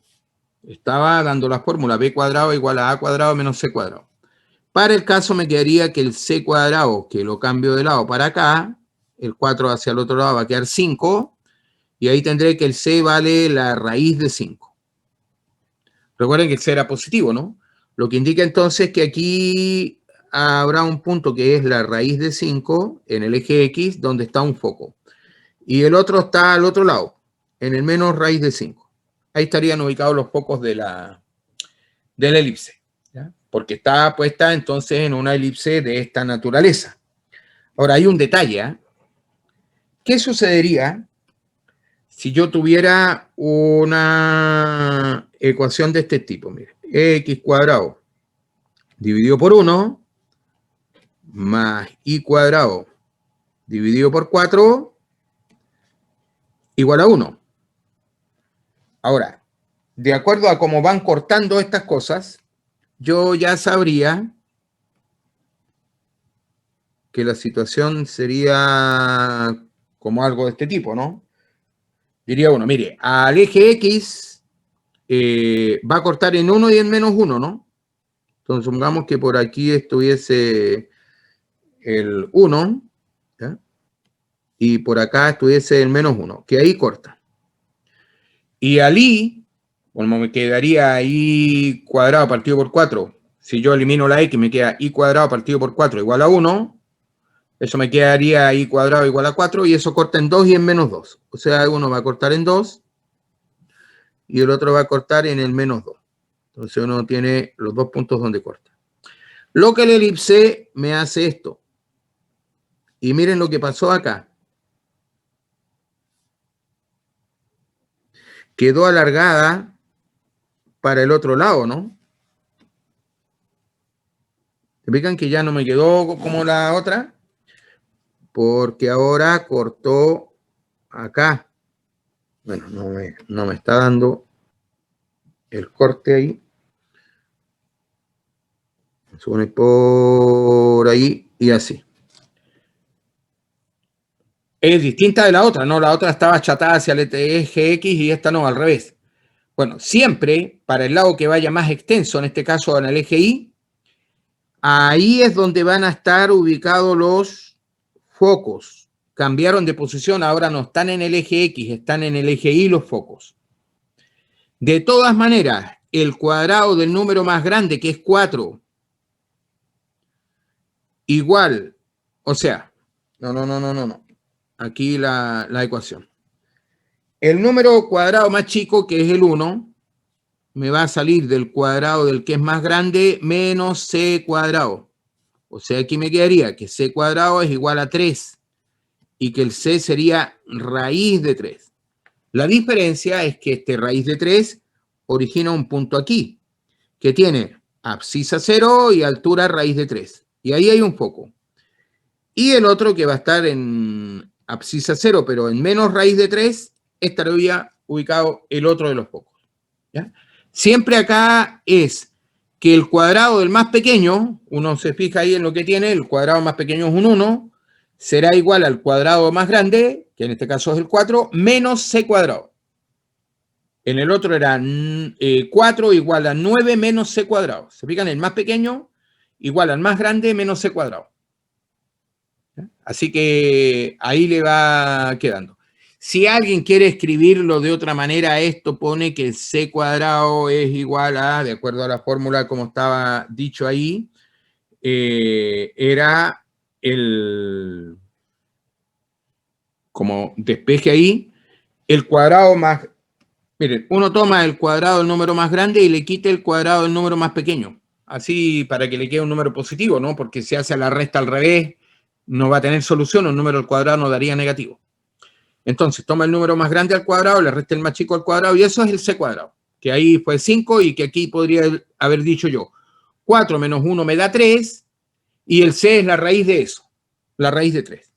[SPEAKER 1] Estaba dando la fórmula b cuadrado igual a cuadrado menos c cuadrado. Para el caso me quedaría que el c cuadrado, que lo cambio de lado para acá, el 4 hacia el otro lado va a quedar 5, y ahí tendré que el c vale la raíz de 5. Recuerden que el c era positivo, ¿no? Lo que indica entonces que aquí habrá un punto que es la raíz de 5 en el eje X, donde está un foco. Y el otro está al otro lado, en el menos raíz de 5. Ahí estarían ubicados los focos de la elipse, ¿ya? Porque está puesta entonces en una elipse de esta naturaleza. Ahora, hay un detalle, ¿eh? ¿Qué sucedería si yo tuviera una ecuación de este tipo? Mire, x cuadrado dividido por 1 más y cuadrado dividido por 4 igual a 1. Ahora, de acuerdo a cómo van cortando estas cosas, yo ya sabría que la situación sería como algo de este tipo, ¿no? Diría uno, mire, al eje X va a cortar en 1 y en menos 1, ¿no? Entonces, supongamos que por aquí estuviese el 1, ¿ya? Y por acá estuviese el menos 1, que ahí corta. Y al I, como me quedaría I cuadrado partido por 4, si yo elimino la X, me queda I cuadrado partido por 4 igual a 1, eso me quedaría I cuadrado igual a 4, y eso corta en 2 y en menos 2. O sea, uno va a cortar en 2 y el otro va a cortar en el menos 2. Entonces uno tiene los dos puntos donde corta. Lo que la elipse me hace esto. Y miren lo que pasó acá. Quedó alargada para el otro lado, ¿no? ¿Se fijan que ya no me quedó como la otra? Porque ahora cortó acá. Bueno, no me está dando el corte ahí. Se supone por ahí y así. Es distinta de la otra, ¿no? La otra estaba achatada hacia el eje X y esta no, al revés. Bueno, siempre para el lado que vaya más extenso, en este caso en el eje Y, ahí es donde van a estar ubicados los focos. Cambiaron de posición, ahora no están en el eje X, están en el eje Y los focos. De todas maneras, el cuadrado del número más grande, que es 4, igual, o sea, no. Aquí la ecuación. El número cuadrado más chico, que es el 1, me va a salir del cuadrado del que es más grande menos c cuadrado. O sea, aquí me quedaría que c cuadrado es igual a 3 y que el c sería raíz de 3. La diferencia es que este raíz de 3 origina un punto aquí, que tiene abscisa 0 y altura raíz de 3. Y ahí hay un foco. Y el otro que va a estar en abscisa 0, pero en menos raíz de 3, estaría ubicado el otro de los pocos. ¿Ya? Siempre acá es que el cuadrado del más pequeño, uno se fija ahí en lo que tiene, el cuadrado más pequeño es un 1, será igual al cuadrado más grande, que en este caso es el 4, menos c cuadrado. En el otro era 4 igual a 9 menos c cuadrado. Se fijan, el más pequeño igual al más grande menos c cuadrado. Así que ahí le va quedando. Si alguien quiere escribirlo de otra manera, esto pone que c cuadrado es igual a, de acuerdo a la fórmula como estaba dicho ahí, era el, como despeje ahí, el cuadrado más, miren, uno toma el cuadrado del número más grande y le quita el cuadrado del número más pequeño. Así para que le quede un número positivo, ¿no? Porque si hace la resta al revés, no va a tener solución, un número al cuadrado nos daría negativo. Entonces, toma el número más grande al cuadrado, le resta el más chico al cuadrado, y eso es el c cuadrado, que ahí fue 5 y que aquí podría haber dicho yo, 4 menos 1 me da 3, y el c es la raíz de eso, la raíz de 3.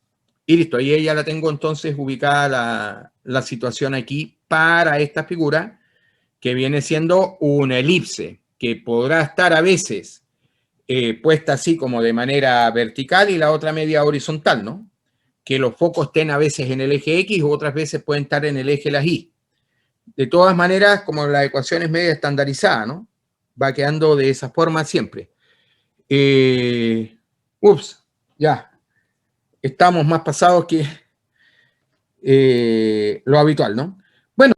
[SPEAKER 1] Y listo, ahí ya la tengo entonces ubicada la situación aquí para esta figura, que viene siendo una elipse, que podrá estar a veces puesta así como de manera vertical y la otra media horizontal, ¿no? Que los focos estén a veces en el eje X u otras veces pueden estar en el eje las Y. De todas maneras, como la ecuación es media estandarizada, ¿no? Va quedando de esa forma siempre. Ya. Estamos más pasados que lo habitual, ¿no? Bueno,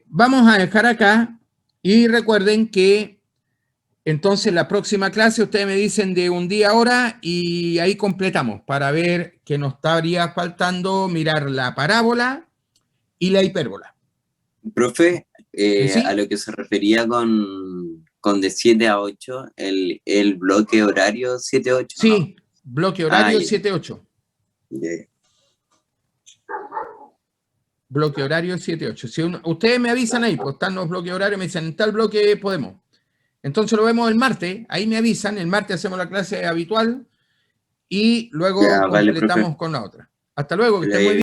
[SPEAKER 1] vamos a dejar acá y recuerden que entonces, la próxima clase, ustedes me dicen de un día a hora y ahí completamos para ver que nos estaría faltando mirar la parábola y la hipérbola.
[SPEAKER 2] Profe,
[SPEAKER 1] ¿Sí?
[SPEAKER 2] a lo que se refería con de 7 a 8, el bloque horario 7-8.
[SPEAKER 1] Sí, bloque horario
[SPEAKER 2] ya.
[SPEAKER 1] 7-8.
[SPEAKER 2] Ya.
[SPEAKER 1] Bloque horario 7-8. Si ustedes me avisan ahí, pues están los bloques horarios, me dicen, en tal bloque podemos. Entonces lo vemos el martes, ahí me avisan, el martes hacemos la clase habitual y luego
[SPEAKER 2] Ya, vale,
[SPEAKER 1] completamos
[SPEAKER 2] profe.
[SPEAKER 1] con la otra. Hasta luego, que estén muy bien.